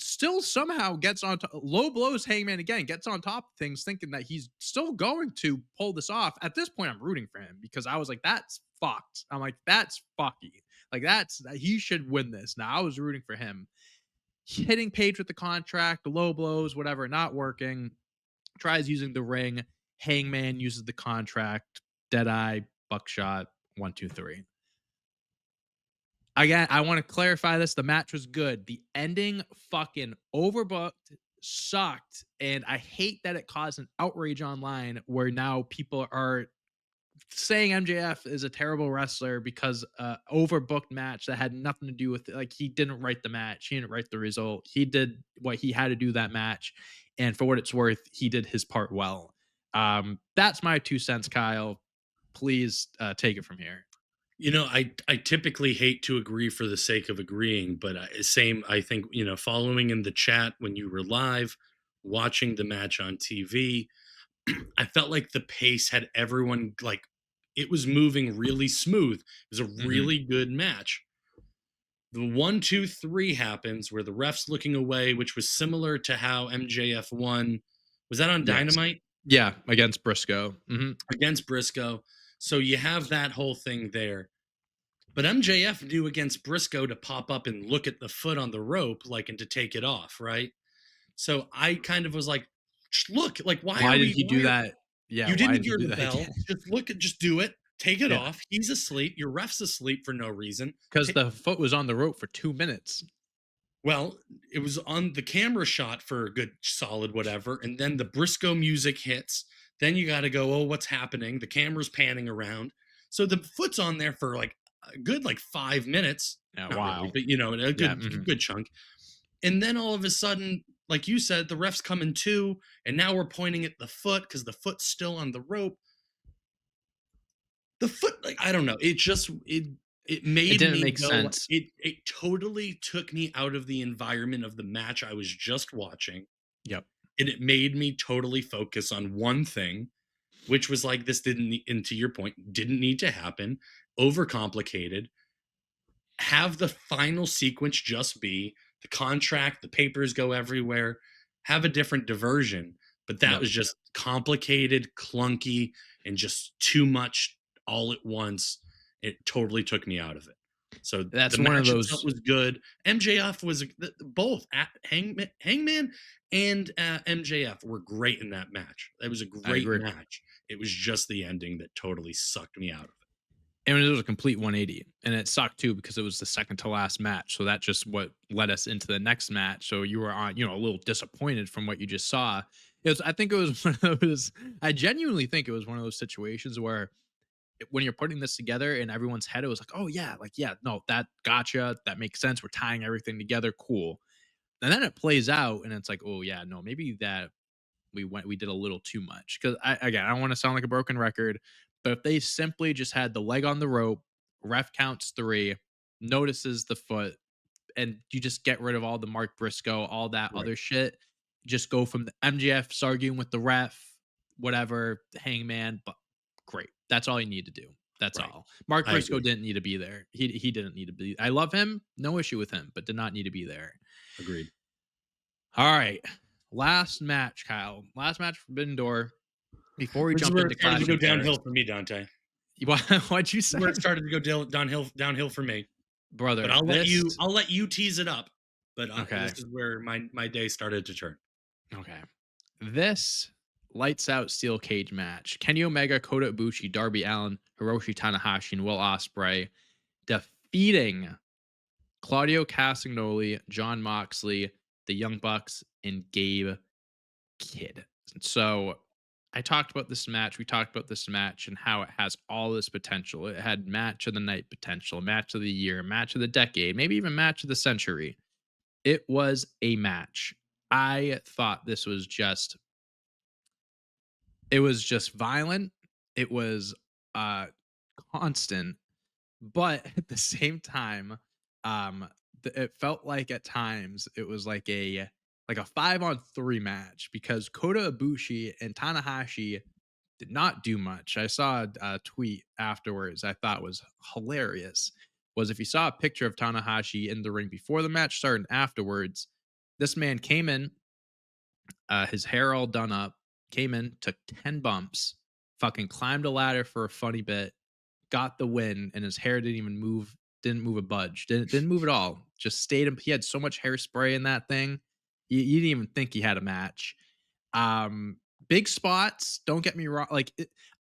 still somehow gets on low blows Hangman again, gets on top of things, thinking that he's still going to pull this off. At this point, I'm rooting for him because I was like, that's fucked. I'm like, that's fucky. Like, he should win this. Now, I was rooting for him. Hitting Page with the contract, low blows, whatever, not working. Tries using the ring. Hangman uses the contract. Deadeye, buckshot, 1, 2, 3. Again, I want to clarify this. The match was good. The ending fucking overbooked, sucked, and I hate that it caused an outrage online where now people are saying MJF is a terrible wrestler because overbooked match that had nothing to do with it. Like, he didn't write the match. He didn't write the result. He did what he had to do that match. And for what it's worth, he did his part well. That's my 2 cents, Kyle. Please take it from here. I typically hate to agree for the sake of agreeing, but same, I think, following in the chat when you were live, watching the match on TV, I felt like the pace had everyone like it was moving really smooth. It was a Mhm. really good match. The 1, 2, 3 happens where the ref's looking away, which was similar to how MJF won. Was that on Yes. Dynamite? Yeah, against Briscoe. Mhm. Against Briscoe. So you have that whole thing there. But MJF knew against Briscoe to pop up and look at the foot on the rope, like, and to take it off, right? So I kind of was like, Look, like, Why did he why do are that? Yeah, you why didn't did he hear do the that bell? again? Just do it. Take it Yeah, off. He's asleep. Your ref's asleep for no reason. because the foot was on the rope for 2 minutes. Well, it was on the camera shot for a good solid whatever, and then the Briscoe music hits. Then you got to go, oh, what's happening? The camera's panning around, so the foot's on there for like a good like 5 minutes. Yeah, Not really, wow. but a Yeah, good chunk. And then all of a sudden, like you said, the ref's coming too, and now we're pointing at the foot because the foot's still on the rope. The foot, like, I don't know, it it made didn't me make go, sense. it totally took me out of the environment of the match I was just watching, Yep, and it made me totally focus on one thing, which was like, this didn't nee and to your point, didn't need to happen, overcomplicated. Have the final sequence just be the contract, the papers go everywhere, have a different diversion. But that yep. was just complicated, clunky, and just too much all at once. It totally took me out of it. So the That's one of match itself those. was good. MJF was both Hangman and MJF were great in that match. It was a I great agree. match. It was just the ending that totally sucked me out of it. And it was a complete 180, and it sucked too because it was the second to last match, so that just what led us into the next match, so you were on, a little disappointed from what you just saw. I think it was one of those. I genuinely think it was one of those situations where when you're putting this together in everyone's head, it was like, "Oh, yeah, like, yeah, no, that gotcha, that makes sense, we're tying everything together, cool." And then it plays out, and it's like, "Oh, yeah, no, maybe that we did a little too much." Because I don't want to sound like a broken record, but if they simply just had the leg on the rope, ref counts three, notices the foot, and you just get rid of all the Mark Briscoe, all that Right. other shit, just go from the MJF's arguing with the ref, whatever, Hangman, but great. That's all you need to do. That's Right. all. Mark I Briscoe agree. didn't need to be there. He didn't need to be. I love him, no issue with him, but did not need to be there. Agreed. All right. Last match, Kyle. Last match for Forbidden Door. Before we This is jump where into it started to Clash go in Paris. downhill for me, Dante. What'd you This is say? where it started to go downhill for me. But Brother, I'll let you tease it up. But okay. this is where my day started to turn. Okay. This lights out steel cage match. Kenny Omega, Kota Ibushi, Darby Allin, Hiroshi Tanahashi, and Will Ospreay defeating Claudio Castagnoli, John Moxley, the Young Bucks, and Gabe Kidd. So I talked about this match. We talked about this match and how it has all this potential. It had match of the night potential, match of the year, match of the decade, maybe even match of the century. It was a match. I thought this was just it was just violent. It was uh constant, but at the same time, it felt like at times it was like a 5-on-3 match because Kota Ibushi and Tanahashi did not do much. I saw a tweet afterwards I thought was hilarious. Was if you saw a picture of Tanahashi in the ring before the match started and afterwards, this man came in, his hair all done up, came in, took 10 bumps, fucking climbed a ladder for a funny bit, got the win, and his hair didn't move a budge, didn't move at all. Just stayed. He had so much hairspray in that thing, you didn't even think he had a match. Um, Big spots. Don't get me wrong.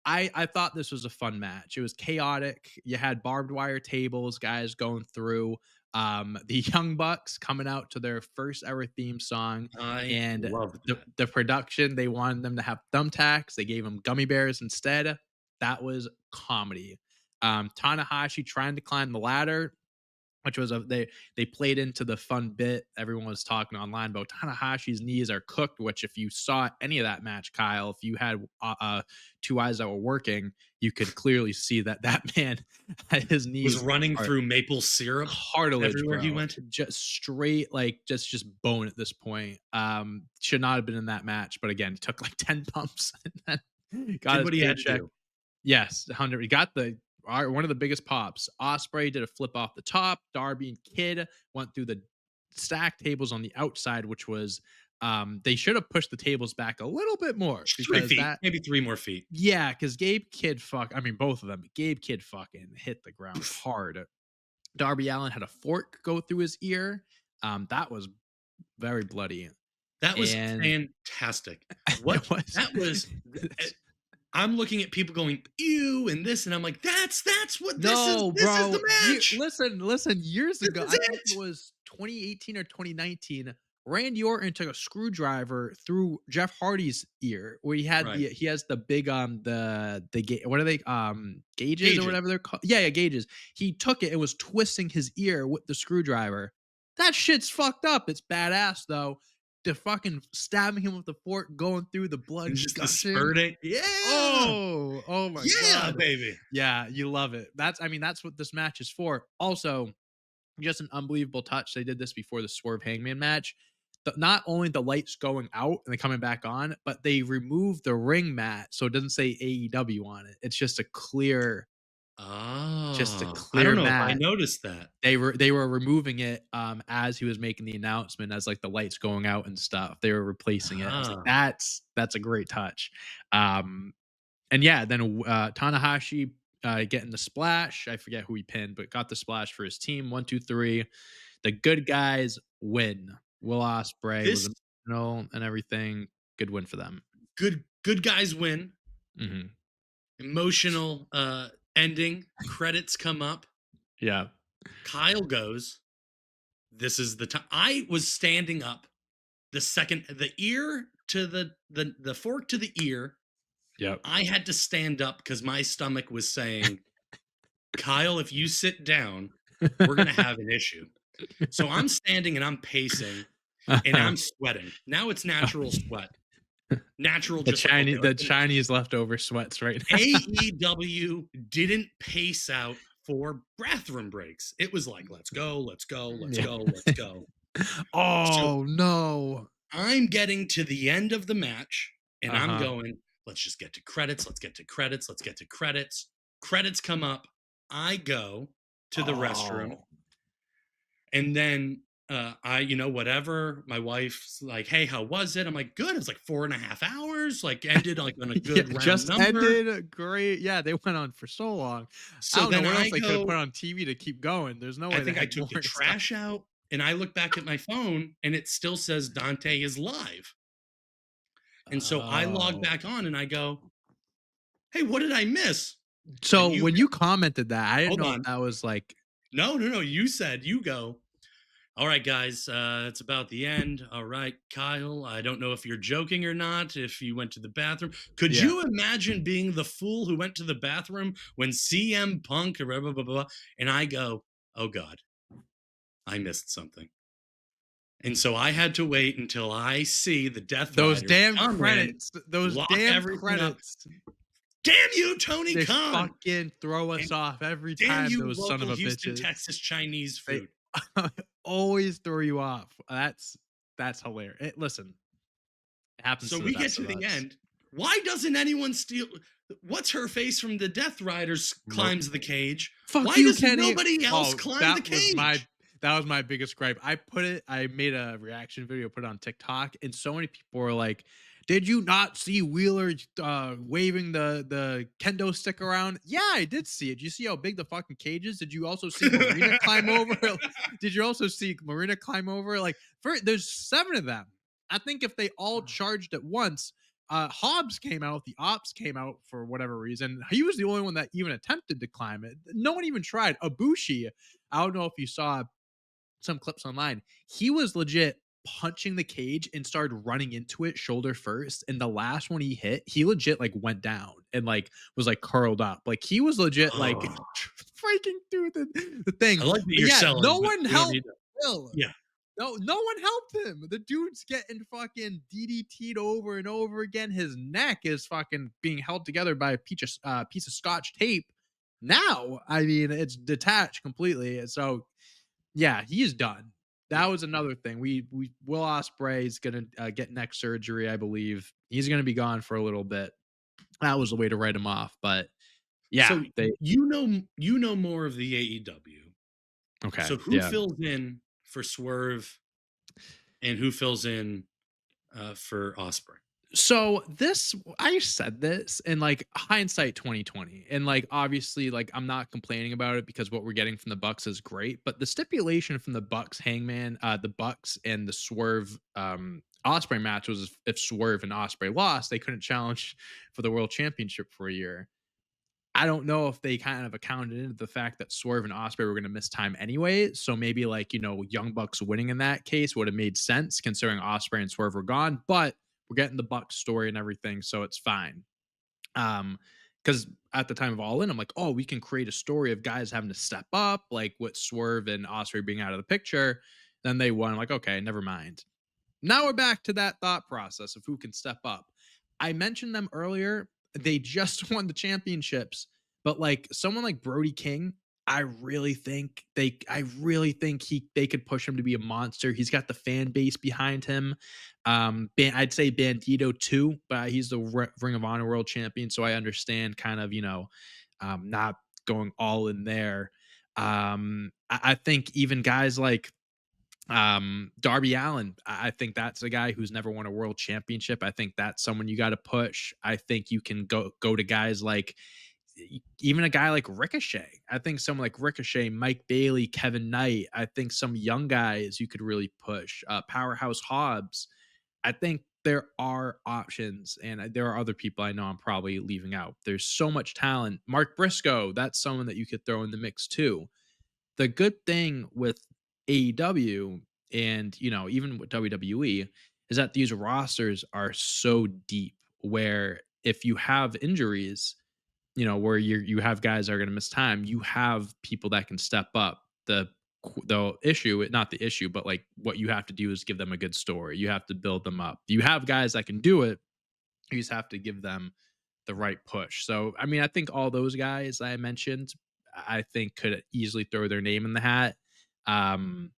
I thought this was a fun match. It was chaotic. You had barbed wire tables, guys going through. The Young Bucks coming out to their first ever theme song, I and loved that. the production they wanted them to have thumbtacks. They gave them gummy bears instead. That was comedy. Tanahashi trying to climb the ladder, which was they played into the fun bit everyone was talking online about. Tanahashi's knees are cooked, which if you saw any of that match, Kyle, if you had two eyes that were working, you could clearly see that that man his Was knees running are through maple syrup cartilage, everywhere he bro. went. Just straight, like just bone at this point. Should not have been in that match, but again, he took like 10 pumps and then got Did his what he had to paycheck. do. Yes, 100. He got one of the biggest pops. Osprey did a flip off the top. Darby and Kid went through the stack tables on the outside, which was they should have pushed the tables back a little bit more Just because 3 feet, that maybe 3 more feet. yeah, because Gabe Kidd fuck. I mean, both of them. Gabe Kidd fucking hit the ground hard. Darby Allin had a fork go through his ear. That was very bloody, That was and fantastic. it What was. that was I'm looking at people going, "Ew," and this, and I'm like, "That's what No, this is bro. the match. Listen. Years This ago, is I think it it." was 2018 or 2019. Randy Orton took a screwdriver through Jeff Hardy's ear, where Right. he has the big what are they gauges or Gauges. whatever they're called? Yeah, gauges. He took it and was twisting his ear with the screwdriver. That shit's fucked up. It's badass though. The fucking stabbing him with the fork, going through the And blood just the gushing. spurting. Yeah. Oh my Yeah, god. baby. Yeah, you love it. That's what this match is for. Also, just an unbelievable touch. They did this before the Swerve Hangman match. Not only the lights going out and then coming back on, but they removed the ring mat so it doesn't say AEW on it. It's just a Oh, I don't clear know if I mat. noticed that. They were removing it as he was making the announcement, as like the lights going out and stuff. They were replacing it. I was like, Ah. that's a great touch. Um and yeah, then Tanahashi getting the splash. I forget who he pinned, but got the splash for his team. 1, 2, 3. The good guys win. Will Ospreay was This emotional and everything. Good win for them. good guys win. Hmm. Emotional ending. Credits come up. Yeah. Kyle goes. This is the time. I was standing up the second the ear to the fork to the ear. Yep. I had to stand up because my stomach was saying, Kyle, if you sit down, we're gonna have an issue. So I'm standing and I'm pacing and I'm sweating. Now it's natural sweat. Natural, just like, okay, let's The get it. Chinese leftover sweats right now. AEW didn't pace out for bathroom breaks. It was like, let's go, let's go, let's Yeah. go, let's go. So Oh no. I'm getting to the end of the match and I'm Uh-huh. going, let's just get to credits. Let's get to credits. Let's get to credits. Credits come up. I go to the restroom Oh. and then whatever. My wife's like, hey, how was it? I'm like, good. It was like 4.5 hours, like ended like on a Yeah, good round just number. ended. Great. Yeah, they went on for so long. I So don't know then what else I they could have put go, on TV to keep going. There's no I way they think I had took more the stuff. trash out and I look back at my phone and it still says Dante is live. And so I log Oh. back on and I go, hey, what did I miss? And So you when go, you commented that, I didn't hold know if on. that was like. No, no, no. You said, you go, all right, guys, it's about the end. All right, Kyle, I don't know if you're joking or not, if you went to the bathroom. Could Yeah. you imagine being the fool who went to the bathroom when CM Punk, blah, blah, blah, blah, and I go, oh God, I missed something. And so I had to wait until I see the Death Those Riders damn come in, credits. Those lock damn everything up. credits. Damn you, Tony They Khan! fucking throw us And off every damn time, you, those son of local a Houston, bitches. Texas Chinese They food. always throw you off. That's hilarious. Listen, it happens So to the we get best to of the us. end. Why doesn't anyone steal? What's her face from the Death Riders Mer- climbs the cage? Fuck Why you, does Kenny. nobody else Oh, climb the cage? that was my biggest gripe. I made a reaction video, put it on TikTok, and so many people were like, "Did you not see Wheeler waving the kendo stick around?" Yeah, I did see it. Did you see how big the fucking cage is? Did you also see Marina climb over? Did you also see Marina climb over? Like, there's 7 of them. I think if they all charged at once, Hobbs came out, the ops came out for whatever reason. He was the only one that even attempted to climb it. No one even tried. Ibushi, I don't know if you saw some clips online. He was legit punching the cage and started running into it shoulder first. And the last one he hit, he legit like went down and like was like curled up. Like he was legit like Oh, breaking through the thing. I like that But you're yeah, selling, no but one we don't helped need to. Will. Yeah. No one helped him. The dude's getting fucking DDT'd over and over again. His neck is fucking being held together by a piece of scotch tape. Now, I mean, it's detached completely. So, yeah, he's done. That was another thing. We Will Ospreay is gonna get neck surgery, I believe. He's gonna be gone for a little bit. That was the way to write him off. But yeah, So they you know more of the AEW. okay. So who Yeah. fills in for Swerve and who fills in for Osprey? So this I said this in like hindsight 2020. And like obviously like I'm not complaining about it because what we're getting from the Bucks is great, but the stipulation from the Bucks Hangman, the Bucks and the Swerve Osprey match was if Swerve and Osprey lost, they couldn't challenge for the world championship for a year. I don't know if they kind of accounted into the fact that Swerve and Osprey were going to miss time anyway. So maybe like, Young Bucks winning in that case would have made sense considering Osprey and Swerve were gone, but we're getting the Bucks story and everything, so it's fine. Because at the time of All In, I'm like, oh, we can create a story of guys having to step up, like with Swerve and Osprey being out of the picture. Then they won. I'm like, okay, never mind. Now we're back to that thought process of who can step up. I mentioned them earlier. They just won the championships, but like someone like Brody King, I really think they could push him to be a monster. He's got the fan base behind him. I'd say Bandito too, but he's the Ring of Honor World Champion, so I understand kind of not going all in there. I think even guys like Darby Allen, I think that's a guy who's never won a world championship. I think that's someone you got to push. I think you can go to guys like even a guy like Ricochet. I think someone like Ricochet, Mike Bailey, Kevin Knight. I think some young guys you could really push. Powerhouse Hobbs. I think there are options, and there are other people I know I'm probably leaving out. There's so much talent. Mark Briscoe, that's someone that you could throw in the mix too. The good thing with AEW and even with WWE is that these rosters are so deep where if you have injuries, where you have guys that are going to miss time, you have people that can step up. The issue, not the issue, but like what you have to do is give them a good story. You have to build them up. You have guys that can do it. You just have to give them the right push. So, I mean, I think all those guys I mentioned, I think could easily throw their name in the hat. Um,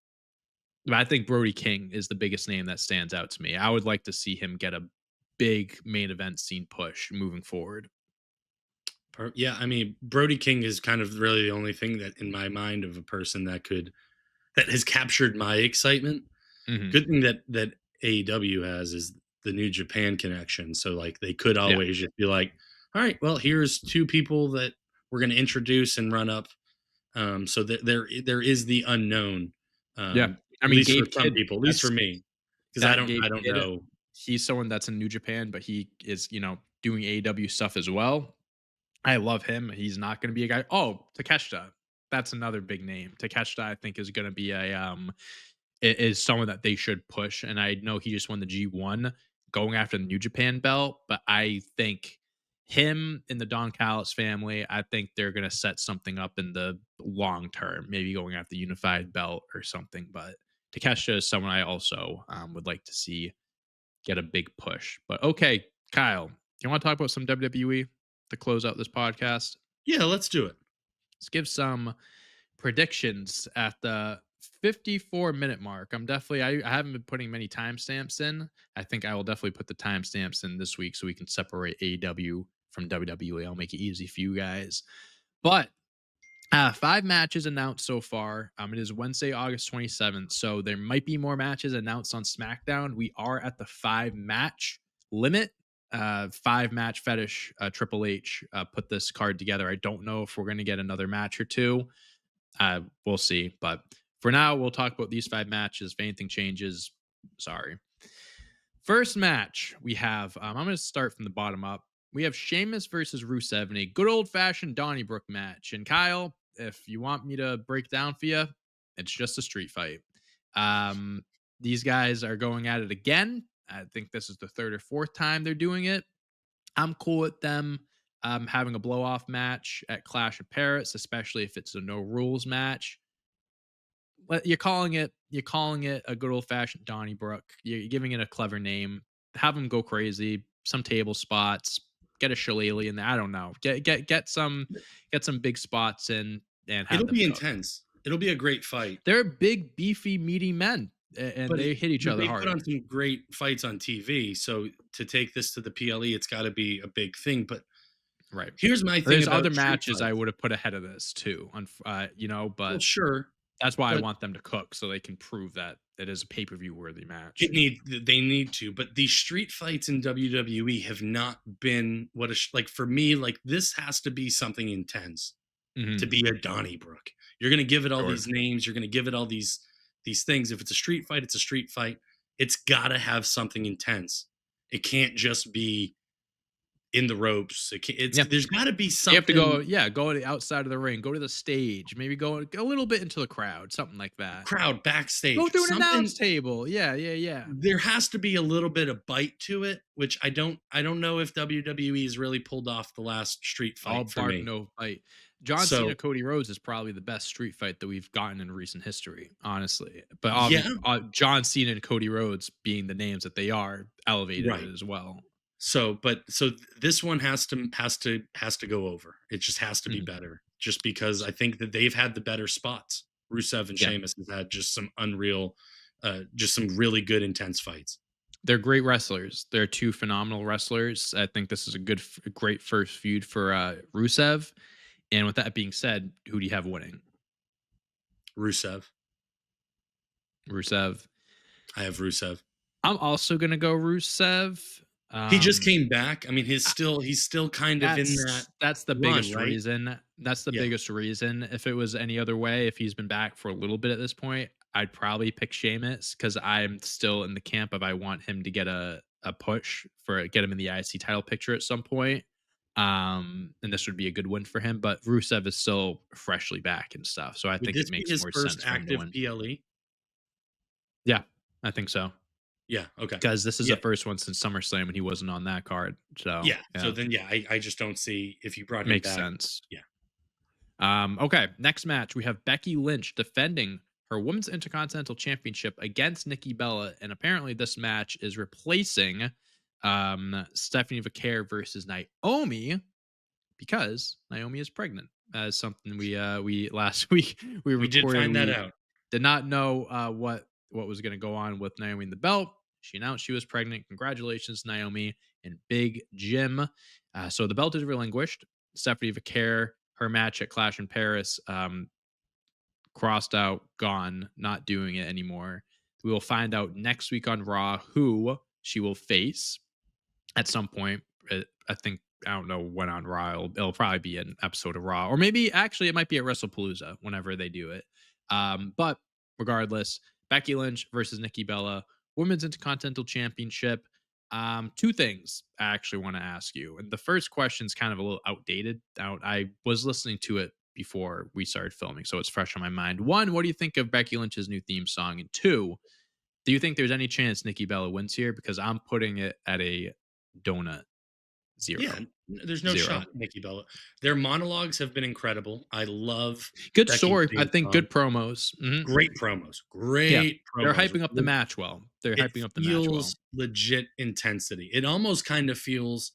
but I think Brody King is the biggest name that stands out to me. I would like to see him get a big main event scene push moving forward. Yeah, I mean, Brody King is kind of really the only thing that in my mind of a person that has captured my excitement. Hmm. Good thing that AEW has is the New Japan connection. So like they could Yeah, always just be like, all right, well, here's two people that we're going to introduce and run up. So that there is the unknown, yeah. I at mean, least for Gabe some Kidd. people, at least for That's me, because that Gabe I don't Kidd. know. He's someone that's in New Japan, but he is doing AEW stuff as well. I love him. He's not going to be a guy. Oh, Takeshita. That's another big name. Takeshita, I think, is going to be is someone that they should push. And I know he just won the G1 going after the New Japan belt, but I think him and the Don Callis family, I think they're going to set something up in the long term, maybe going after the unified belt or something. But Takeshita is someone I also would like to see get a big push. But okay, Kyle, do you want to talk about some WWE to close out this podcast? Yeah, let's do it. Let's give some predictions at the 54-minute mark. I haven't been putting many timestamps in. I think I will definitely put the timestamps in this week so we can separate AEW from WWE. I'll make it easy for you guys. But 5 matches announced so far. It is Wednesday, August 27th. So there might be more matches announced on SmackDown. We are at the 5 match limit. 5 match fetish. Triple H put this card together. I don't know if we're going to get another match or two. We'll see. But for now, we'll talk about these 5 matches. If anything changes, sorry. First match we have, I'm going to start from the bottom up. We have Sheamus versus Rusev in a good old fashioned Donnybrook match. And Kyle, if you want me to break down for you, it's just a street fight. Um, these guys are going at it again. I think this is the third or fourth time they're doing it. I'm cool with them having a blow off match at Clash of Paris, especially if it's a no rules match. But you're calling it a good old fashioned Donnybrook. You're giving it a clever name. Have them go crazy. Some table spots. Get a shillelagh in there. I don't know. Get some big spots in and have It'll them be cook. intense. It'll be a great fight. They're big, beefy, meaty men, and But they hit each other they put hard. on some great fights on TV. So to take this to the PLE, it's got to be a big thing. But Right. here's my thing There's about other street matches I fights. would have put ahead of this too. Well, But sure. That's why I but want them to cook so they can prove that it is a pay-per-view worthy match. they need to, but these street fights in WWE have not been what like for me, like this has to be something intense to Mhm. be a Donnybrook. You're going to give it all Sure. these names, you're going to give it all these things. If it's a street fight, it's a street fight. It's got to have something intense. It can't just be in the ropes. It's Yeah. there's got to be You have to go, something. yeah, go to the outside of the ring, go to the stage, maybe go a little bit into the crowd, something like that. Crowd Go backstage, through an something. announce table. Yeah, yeah, yeah. There has to be a little bit of bite to it, which I don't know if WWE has really pulled off the last street All fight for bark, me. no bite. John Cena, So Cody Rhodes is probably the best street fight that we've gotten in recent history, honestly. But yeah, John Cena and Cody Rhodes being the names that they are elevated right. it as well. So this one has to go over. It just has to be Mhm. better. Just because I think that they've had the better spots. Rusev and Yeah, Sheamus has had just some unreal, just some really good intense fights. they're great wrestlers. They're two phenomenal wrestlers. I think this is a great first feud for Rusev. And with that being said, who do you have winning? Rusev. Rusev. I have Rusev. I'm also gonna go Rusev. He just Um, came back. I mean, he's still kind of in that that's the run, biggest right? reason. That's the Yeah. biggest reason. If it was any other way, if he's been back for a little bit at this point, I'd probably pick Sheamus because I'm still in the camp of I want him to get a push for get him in the IC title picture at some point. And this would be a good win for him. But Rusev is still freshly back and stuff, so I Would think it this be makes his more first sense for him to active win. PLE? Yeah, I think so. Yeah. Okay. Because this is the Yeah. first one since SummerSlam, and he wasn't on that card. So Yeah. So yeah, then, yeah, I just don't see if you brought him makes back. sense. Yeah. Okay, next match we have Becky Lynch defending her Women's Intercontinental Championship against Nikki Bella, and apparently this match is replacing Stephanie Vaquer versus Naomi because Naomi is pregnant. As something we last week we We did reported find that we out. did not know what was going to go on with Naomi in the belt. She announced she was pregnant. Congratulations, Naomi and Big Jim. So the belt is relinquished. Stephanie Vaquer, her match at Clash in Paris, crossed out, gone, not doing it anymore. We will find out next week on Raw who she will face at some point. I think I don't know when on Raw. It'll probably be an episode of Raw, or maybe actually it might be at WrestlePalooza whenever they do it. But regardless, Becky Lynch versus Nikki Bella, Women's Intercontinental Championship. Two things I actually want to ask you, and the first question is kind of a little outdated. I was listening to it before we started filming, so it's fresh on my mind. One, what do you think of Becky Lynch's new theme song? And two, do you think there's any chance Nikki Bella wins here? Because I'm putting it at a donut Yeah. 0. There's no 0. shot, Nikki Bella. Their monologues have been incredible. I love Good Becky's story. I theme think song. good promos. Mhm. Great promos. Yeah. Great They're promos. hyping up the match well. They're It hyping up the match well. feels legit intensity. It almost kind of feels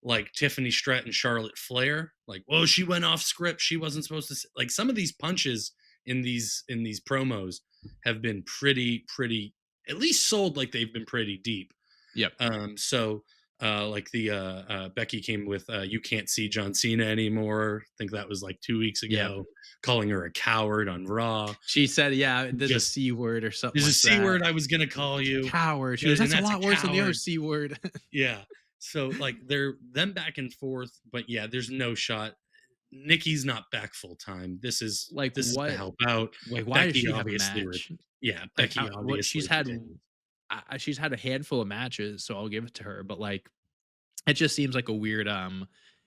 like Tiffany Stratton, Charlotte Flair. Like, whoa, she went off script. She wasn't supposed to like some of these punches in these promos have been pretty at least sold like they've been pretty deep. Yep. So like the Becky came with you can't see John Cena anymore. I think that was like 2 weeks Yep. ago, calling her a coward on Raw. She said, yeah, there's a Just C word or something there's a like C that. word I was gonna call you. Coward. She goes, And that's a that's a lot worse than the other coward. C word. Yeah. So like they're them back and forth, but yeah, there's no shot. Nikki's not back full time. This is Like this is to what? help out. Like why does Becky she have a obviously match? yeah, Like Becky what obviously continues. she's had a handful of matches, so I'll give it to her. But like it just seems like a weird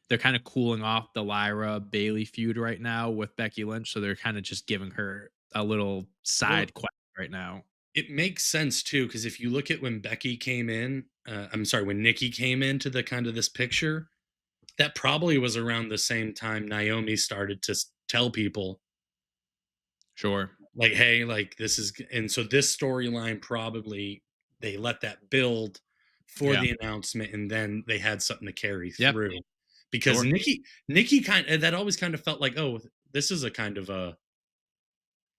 they're kind of cooling off the Lyra Bailey feud right now with Becky Lynch, so they're kind of just giving her a little Well, side quest right now. it makes sense too because if you look at when Becky came in, I'm sorry, when Nikki came into the kind of this picture, that probably was around the same time Naomi started to tell people Sure. like, hey, like this is, and so this storyline probably they let that build for Yeah. the announcement, and then they had something to carry Yep. through because Sure. Nikki kind of that always kind of felt like, oh, this is a kind of a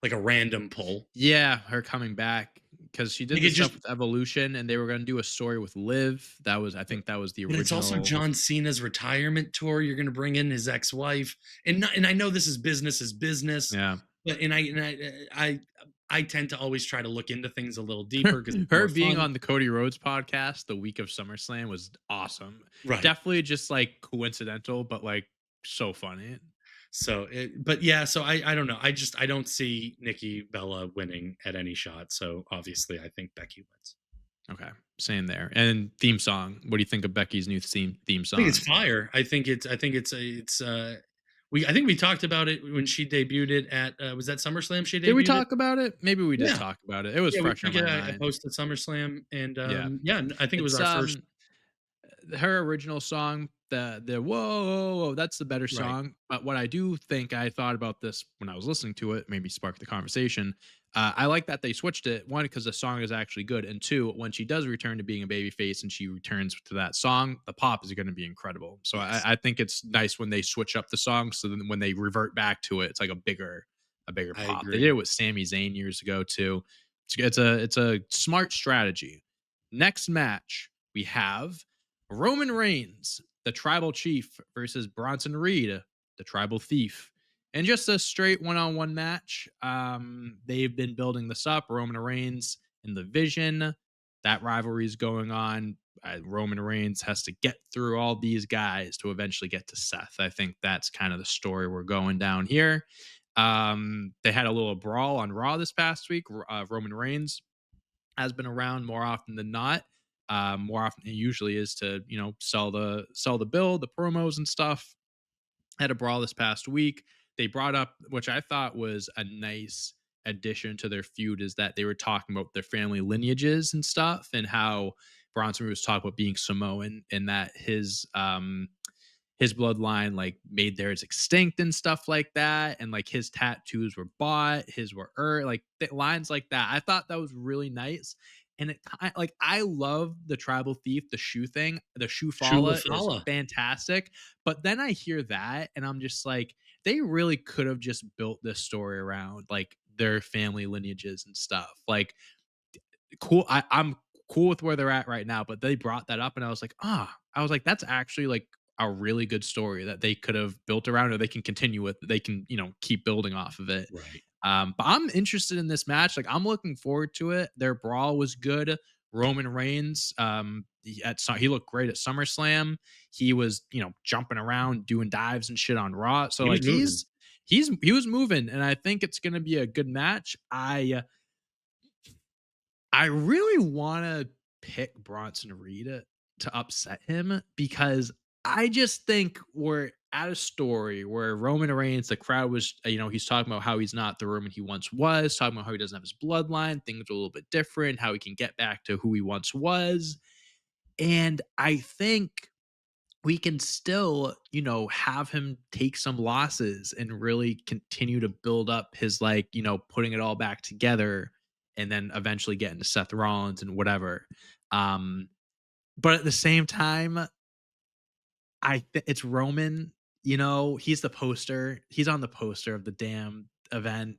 like a random pull. Yeah, her coming back because she did Like the it just stuff with Evolution, and they were going to do a story with Liv. That was, I think, that was the But it's also original. John Cena's retirement tour. You're going to bring in his ex-wife, and I know this is business, Yeah. but I tend to always try to look into things a little deeper because it's Her more being fun. on the Cody Rhodes podcast the week of SummerSlam was awesome. Right. Definitely just like coincidental, but like so funny. So, but yeah, so I don't know. I don't see Nikki Bella winning at any shot. So obviously, I think Becky wins. Okay, same there. And theme song. What do you think of Becky's new theme I think it's song? fire. I think it's we I think we talked about it when she debuted it at was that SummerSlam she Did we debuted it? talk about it? Maybe we did Yeah. talk about it. It was Yeah, we fresh on took it my a mind. post at SummerSlam and Yeah. yeah, I think it was It's our first. her original song, the whoa, whoa, whoa, that's the better Right. song. But what I do think I thought about this when I was listening to it, maybe sparked the conversation. I like that they switched it. One, because the song is actually good, and two, when she does return to being a babyface and she returns to that song, the pop is going to be incredible. So Yes, I think it's nice when they switch up the song. So then when they revert back to it, it's like a bigger I pop. They did agree. it with Sami Zayn years ago too. It's a smart strategy. Next match we have Roman Reigns, the tribal chief, versus Bronson Reed, the tribal thief. And just a straight one-on-one match. They've been building this up. Roman Reigns and the Vision. That rivalry is going on. Roman Reigns has to get through all these guys to eventually get to Seth. I think that's kind of the story we're going down here. They had a little brawl on Raw this past week. Roman Reigns has been around more often than not. More often than it usually is to sell the bill, the promos and stuff. Had a brawl this past week. They brought up, which I thought was a nice addition to their feud, is that they were talking about their family lineages and stuff, and how Bronson was talking about being Samoan, and that his bloodline like made theirs extinct and stuff like that, and like his tattoos were bought, his were like lines like that. I thought that was really nice. And like I love the tribal thief, the shoe thing. The shoe Shula falla is Fala. fantastic. But then I hear that and I'm just like, they really could have just built this story around like their family lineages and stuff. Like cool. I'm cool with where they're at right now, but they brought that up and I was like, I was like, that's actually like a really good story that they could have built around or they can continue with. They can, keep building off of it. Right. But I'm interested in this match. Like I'm looking forward to it. Their brawl was good. Roman Reigns, he looked great at SummerSlam. He was, jumping around, doing dives and shit on Raw. So He was like moving. he was moving, and I think it's gonna be a good match. I really want to pick Bronson Reed to upset him because I just think we're at a story where Roman Reigns, the crowd was, he's talking about how he's not the Roman he once was, talking about how he doesn't have his bloodline, things are a little bit different, how he can get back to who he once was. And I think we can still, have him take some losses and really continue to build up his like, putting it all back together and then eventually get into Seth Rollins and whatever. Um, but at the same time, it's Roman, he's the poster. He's on the poster of the damn event,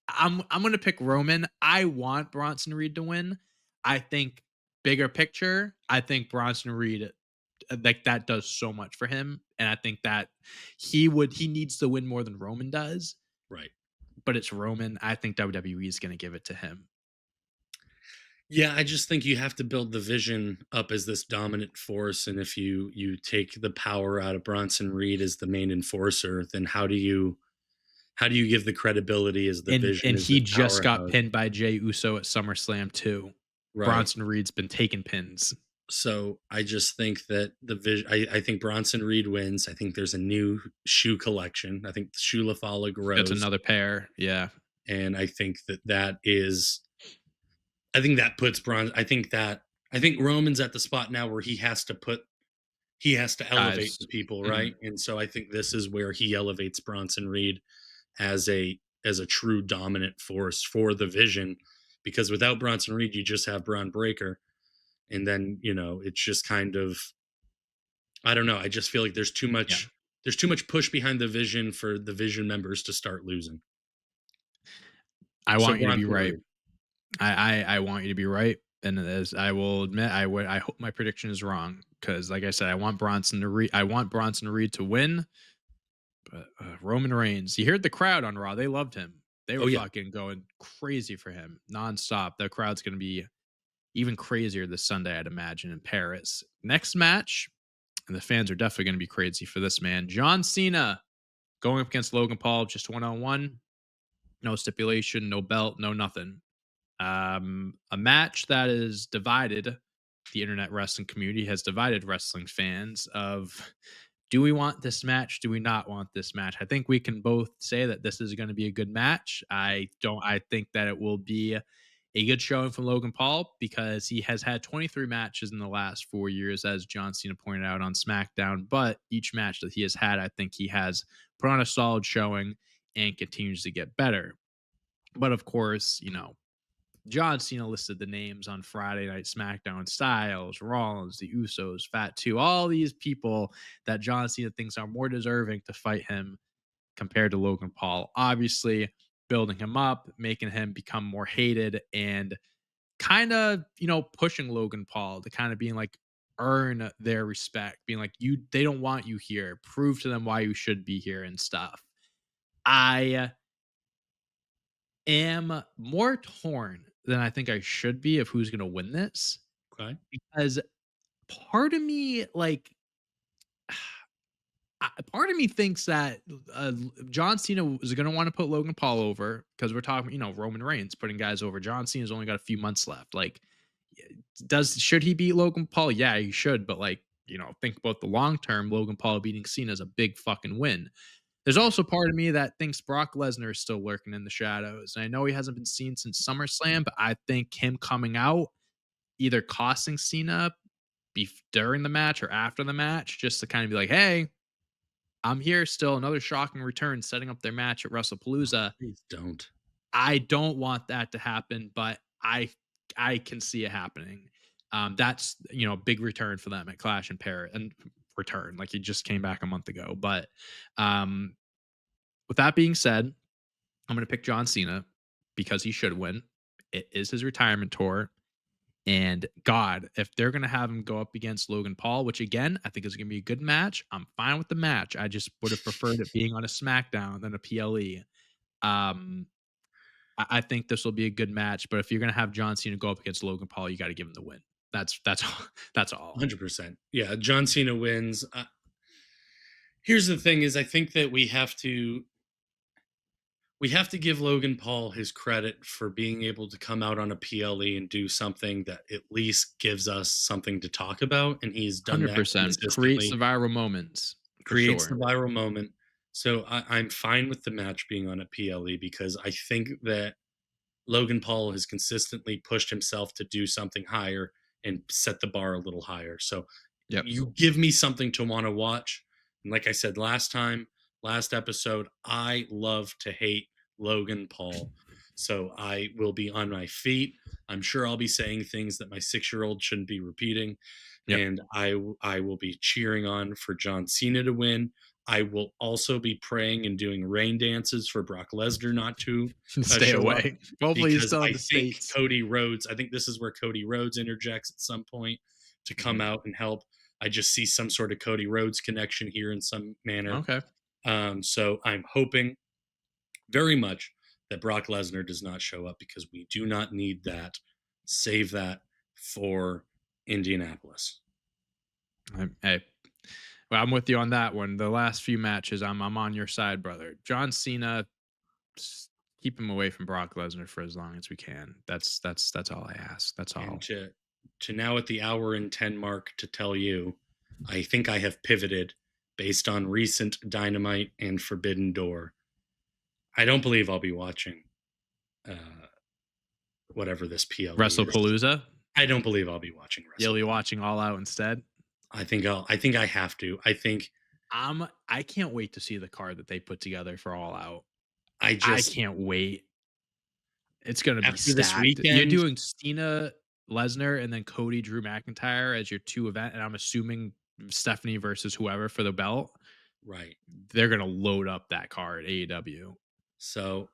I'm gonna pick Roman. I want Bronson Reed to win. I think bigger picture, I think Bronson Reed like that does so much for him. And I think that he needs to win more than Roman does, Right. but it's Roman. I think WWE is gonna give it to him. Yeah, I just think you have to build the Vision up as this dominant force, and if you take the power out of Bronson Reed as the main enforcer, then how do you give the credibility as the Vision And as this he just got powerhouse? pinned by Jey Uso at SummerSlam too. Right. Bronson Reed's been taking pins. So I just think that the Vision. I think Bronson Reed wins. I think there's a new shoe collection. I think the shoe Lafala Gets grows, another pair. Yeah. and I think that is. I think that puts Bron. I think Roman's at the spot now where he has to elevate Guys. the people, Mhm. right? And so I think this is where he elevates Bronson Reed as a true dominant force for the Vision, because without Bronson Reed, you just have Braun Breaker, and then it's just kind of I don't know. I just feel like Yeah. there's too much push behind the Vision for the Vision members to start losing. I So want you to be Bronson right. Reed. I want you to be right. And as I will admit, I hope my prediction is wrong because, like I said, I want Bronson Reed to win. But Roman Reigns, you heard the crowd on Raw; they loved him. They Oh were yeah. fucking going crazy for him nonstop. The crowd's gonna be even crazier this Sunday, I'd imagine, in Paris. Next match, and the fans are definitely gonna be crazy for this man. John Cena going up against Logan Paul, just one-on-one, no stipulation, no belt, no nothing. A match that is divided the internet wrestling community has divided wrestling fans of do we want this match? Do we not want this match? I think we can both say that this is going to be a good match. I think that it will be a good showing from Logan Paul because he has had 23 matches in the last 4 years, as John Cena pointed out on SmackDown. But each match that he has had, I think he has put on a solid showing and continues to get better. But of course, John Cena listed the names on Friday Night SmackDown: Styles, Rollins, the Usos, Fat Two, all these people that John Cena thinks are more deserving to fight him compared to Logan Paul. Obviously, building him up, making him become more hated, and kind of, pushing Logan Paul to kind of being like, earn their respect, being like, they don't want you here. Prove to them why you should be here and stuff. I am more torn than I think I should be of who's gonna win this, Okay. because part of me, like, part of me thinks that, John Cena is gonna wanna put Logan Paul over because 'cause we're talking, Roman Reigns putting guys over. John Cena's only got a few months left. Like, does should he beat Logan Paul? Yeah, he should, but, like, think about the long term. Logan Paul beating Cena is a big fucking win. There's Right. also part of me that thinks Brock Lesnar is still lurking in the shadows. And I know he hasn't been seen since SummerSlam, but I think him coming out, either costing Cena during the match or after the match, just to kind of be like, hey, I'm here still. Another shocking return, setting up their match at WrestlePalooza. Please don't. I don't want that to happen, but I can see it happening. That's big return for them at Clash in Paris and return like he just came back a month ago. But um, with that being said, I'm going to pick John Cena because he should win. It is his retirement tour. And God, if they're going to have him go up against Logan Paul, which again, I think is going to be a good match, I'm fine with the match. I just would have preferred it being on a SmackDown than a PLE. Um, I think this will be a good match, but if you're going to have John Cena go up against Logan Paul, you got to give him the win. That's all. That's all. 100%. Yeah, John Cena wins. Here's the thing is I think that we have to give Logan Paul his credit for being able to come out on a PLE and do something that at least gives us something to talk about, and he's done that 100% creates the consistently, viral moments for creates the sure. viral moment. So I'm fine with the match being on a PLE because I think that Logan Paul has consistently pushed himself to do something higher and set the bar a little higher. So Yep. you give me something to want to watch. And like I said last episode, I love to hate Logan Paul. So I will be on my feet. I'm sure I'll be saying things that my 6-year-old shouldn't be repeating. Yep. And I will be cheering on for John Cena to win. I will also be praying and doing rain dances for Brock Lesnar not to Stay show up away. Hopefully he's because still in I the think States. I think this is where Cody Rhodes interjects at some point to come Mhm. out and help. I just see some sort of Cody Rhodes connection here in some manner. Okay. So I'm hoping very much that Brock Lesnar does not show up because we do not need that. Save that for Indianapolis. Hey, well, I'm with you on that one. The last few matches, I'm on your side, brother. John Cena, keep him away from Brock Lesnar for as long as we can. That's all I ask. That's And all. to now at the hour and 10 mark to tell you, I think I have pivoted based on recent Dynamite and Forbidden Door. I don't believe I'll be watching uh, whatever this PLE is. WrestlePalooza. I don't believe I'll be watching You'll be WrestlePalooza. watching All Out instead. I think I have to. I think I can't wait to see the card that they put together for All Out. I I just can't wait. It's gonna be after this stacked. You're weekend, doing Cena, Lesnar, and then Cody, Drew McIntyre as your two event, and I'm assuming Stephanie versus whoever for the belt. right. They're gonna load up that card, AEW. So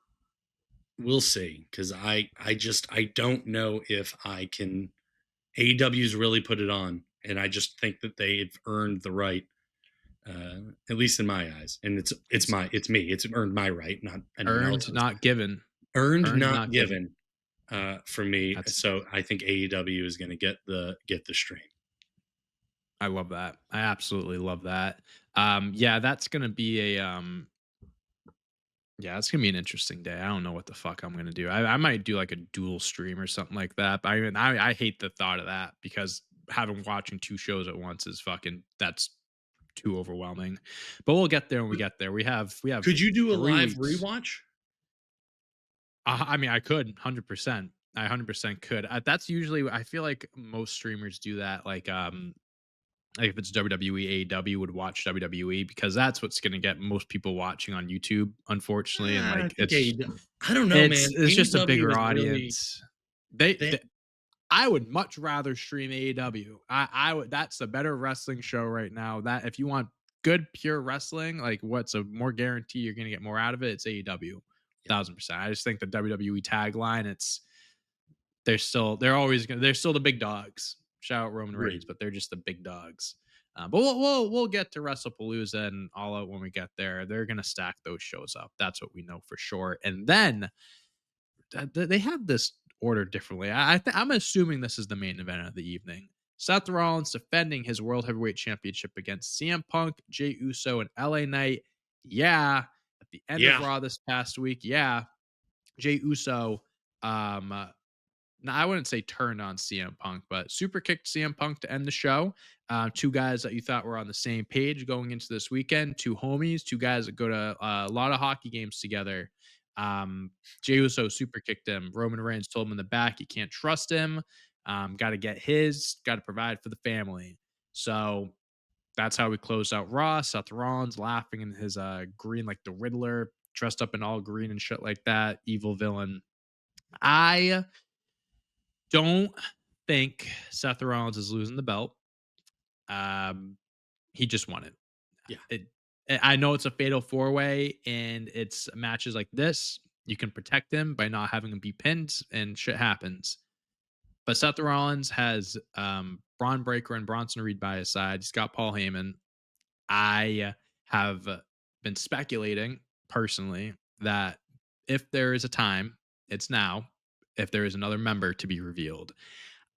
we'll see because I don't know if I can. AEW's really put it on, and I just think that they've earned the right, at least in my eyes. And it's It's my it's me. It's earned my right, not anyone earned, else's. not given. Earned, Earned, not not given. given, for me. That's So I think AEW is going to get the stream. I love that. I absolutely love that. Yeah, that's gonna be a yeah, it's gonna be an interesting day. I don't know what the fuck I'm gonna do. I might do like a dual stream or something like that. But I hate the thought of that because having watching two shows at once is fucking that's too overwhelming. But we'll get there when we get there. We have Could you do a 3 live weeks. rewatch? I mean, I could 100%. I 100% could. That's usually I feel like most streamers do that. Like if it's WWE, AEW would watch WWE because that's what's going to get most people watching on YouTube, unfortunately. And I like think AEW. I don't know, man. it's just a AEW bigger is really audience. They, they. they I would much rather stream AEW. I would. That's a better wrestling show right now. That if you want good pure wrestling, like what's a more guarantee you're going to get more out of it, it's AEW, Yeah, 1000%. I just think the WWE tagline, they're still the big dogs. Shout out Roman agreed. Reigns, but they're just the big dogs. But we'll get to WrestlePalooza and All Out when we get there. They're gonna stack those shows up. That's what we know for sure. And then they have this order differently. I'm assuming this is the main event of the evening. Seth Rollins defending his World Heavyweight Championship against CM Punk, Jey Uso, and LA Knight. Yeah, at the end of Yeah, Raw this past week. Yeah, Jey Uso um now I wouldn't say turned on CM Punk, but super kicked CM Punk to end the show. Two guys that you thought were on the same page going into this weekend, two homies, two guys that go to a lot of hockey games together. Jey Uso super kicked him. Roman Reigns told him in the back, you can't trust him. Got to get got to provide for the family. So that's how we closed out Raw. Seth Rollins laughing in his green, like the Riddler, dressed up in all green and shit like that. Evil villain. I don't think Seth Rollins is losing the belt. Um, he just won it. yeah. It I know it's a fatal four way, and it's matches like this. You can protect him by not having him be pinned, and shit happens. But Seth Rollins has Braun Breaker and Bronson Reed by his side. He's got Paul Heyman. I have been speculating personally that if there is a time, it's now. If there is another member to be revealed,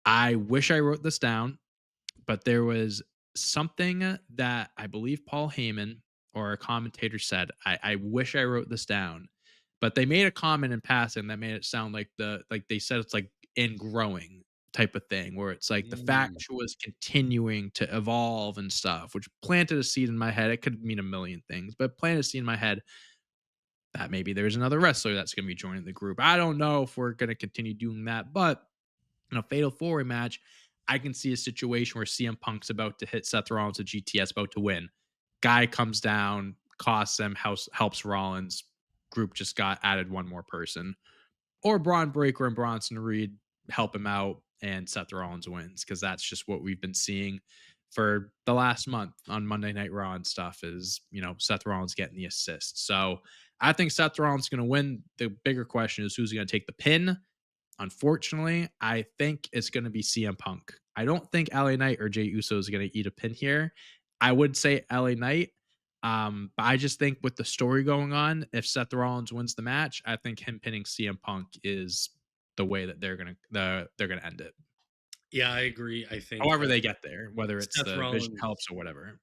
I wish I wrote this down, but there was something that I believe Paul Heyman or a commentator said. I wish I wrote this down, but they made a comment in passing that made it sound like they said it's like in growing type of thing where it's like the Mm. faction was continuing to evolve and stuff, which planted a seed in my head. It could mean a million things, but planted a seed in my head that maybe there's another wrestler that's going to be joining the group. I don't know if we're going to continue doing that, but in a fatal four-way match, I can see a situation where CM Punk's about to hit Seth Rollins at GTS, about to win. Guy comes down, costs him, helps Rollins. Group just got added one more person. Or Braun Breaker and Bronson Reed help him out and Seth Rollins wins because that's just what we've been seeing for the last month on Monday Night Raw and stuff is, Seth Rollins getting the assist. So I think Seth Rollins is going to win. The bigger question is who's going to take the pin. Unfortunately, I think it's going to be CM Punk. I don't think LA Knight or Jey Uso is going to eat a pin here. I would say LA Knight, but I just think with the story going on, if Seth Rollins wins the match, I think him pinning CM Punk is the way that they're gonna end it. Yeah, I agree. I think However they get there, whether it's Seth the Vision Rollins. helps or whatever.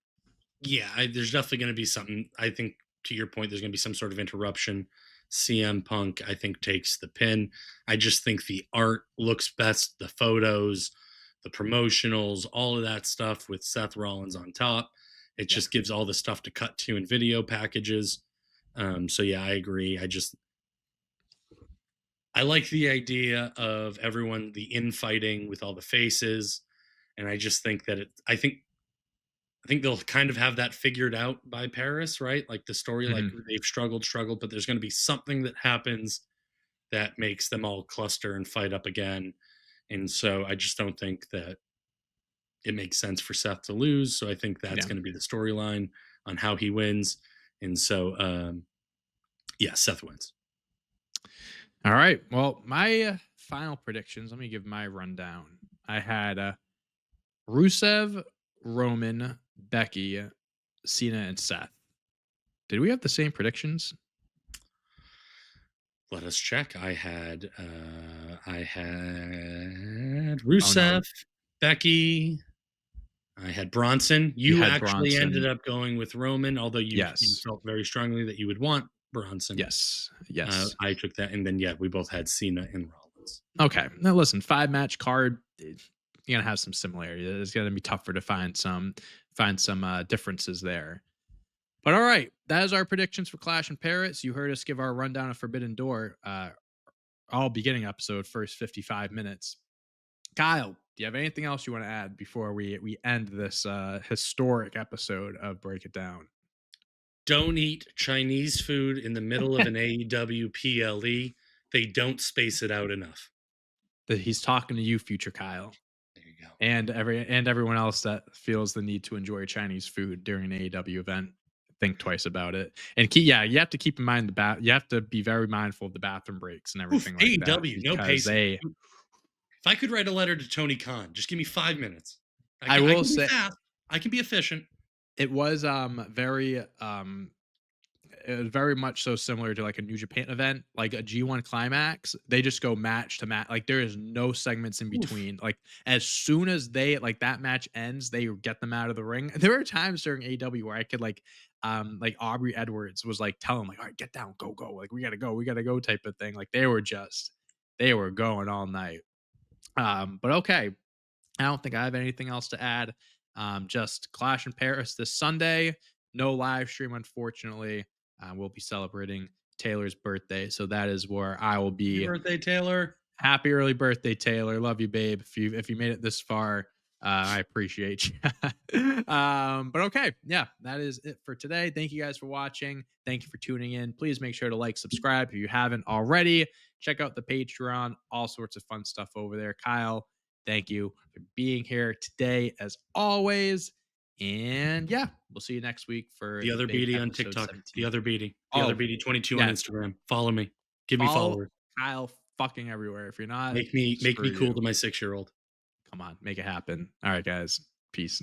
Yeah, there's definitely going to be something. I think to your point, there's going to be some sort of interruption. CM Punk, I think, takes the pin. I just think the art looks best, the photos, the promotionals, all of that stuff with Seth Rollins on top. It Yeah. just gives all the stuff to cut to in video packages. So yeah, I agree. I like the idea of everyone the infighting with all the faces, and I just think that I think they'll kind of have that figured out by Paris, right? Like the story, like Mhm. they've struggled, but there's going to be something that happens that makes them all cluster and fight up again. And so I just don't think that it makes sense for Seth to lose. So I think that's Yeah. going to be the storyline on how he wins. And so, yeah, Seth wins. All right. Well, my final predictions. Let me give my rundown. I had Rusev, Roman, Becky, Cena, and Seth. Did we have the same predictions? Let us check. I had Oh, no. Rusev, Becky. I had Bronson. You You had actually ended Bronson. up going with Roman, although you Yes. felt very strongly that you would want Bronson. Yes. Yes. I took that, and then yeah, we both had Cena and Rollins. Okay. Now listen, 5-match card, you're gonna have some similarity. It's gonna be tougher to find some differences there. But all right, that is our predictions for Clash and Paris. You heard us give our rundown of Forbidden Door, all beginning episode, first 55 minutes. Kyle, do you have anything else you want to add before we end this historic episode of Break It Down? Don't eat Chinese food in the middle of an AEW PLE. They don't space it out enough. That he's talking to you, future Kyle, There you go. and everyone else that feels the need to enjoy Chinese food during an AEW event. Think twice about it, and yeah, you have to keep in mind you have to be very mindful of the bathroom breaks and Oof, everything like that AEW, no because pacing. they. If I could write a letter to Tony Khan, just give me 5 minutes. I I will can be say fast. I can be efficient. it was it was very much so similar to like a New Japan event, like a G1 climax. They just go match to match. Like there is no segments in Oof. between. Like as soon as they like that match ends, they get them out of the ring. There were times during AW where I could like Aubrey Edwards was like telling them like, all right, get down, go, go. Like we gotta go type of thing. Like they were going all night. But okay. I don't think I have anything else to add. Just Clash in Paris this Sunday. No live stream, unfortunately. We'll be celebrating Taylor's birthday, so that is where I will Happy be. birthday, Taylor. Happy early birthday, Taylor! Love you, babe. If you made it this far, I appreciate you. But okay, yeah, that is it for today. Thank you guys for watching. Thank you for tuning in. Please make sure to like, subscribe if you haven't already. Check out the Patreon. All sorts of fun stuff over there. Kyle, thank you for being here today, as always. And yeah, we'll see you next week for The the other big Beatty on episode TikTok. The 17. other Beatty. The other Oh, Beatty 22 on yeah. Instagram. Follow me. Give me Follow followers. Kyle fucking everywhere. If you're not, Make me screw cool you. to my 6-year-old. Come on, make it happen. All right, guys. Peace.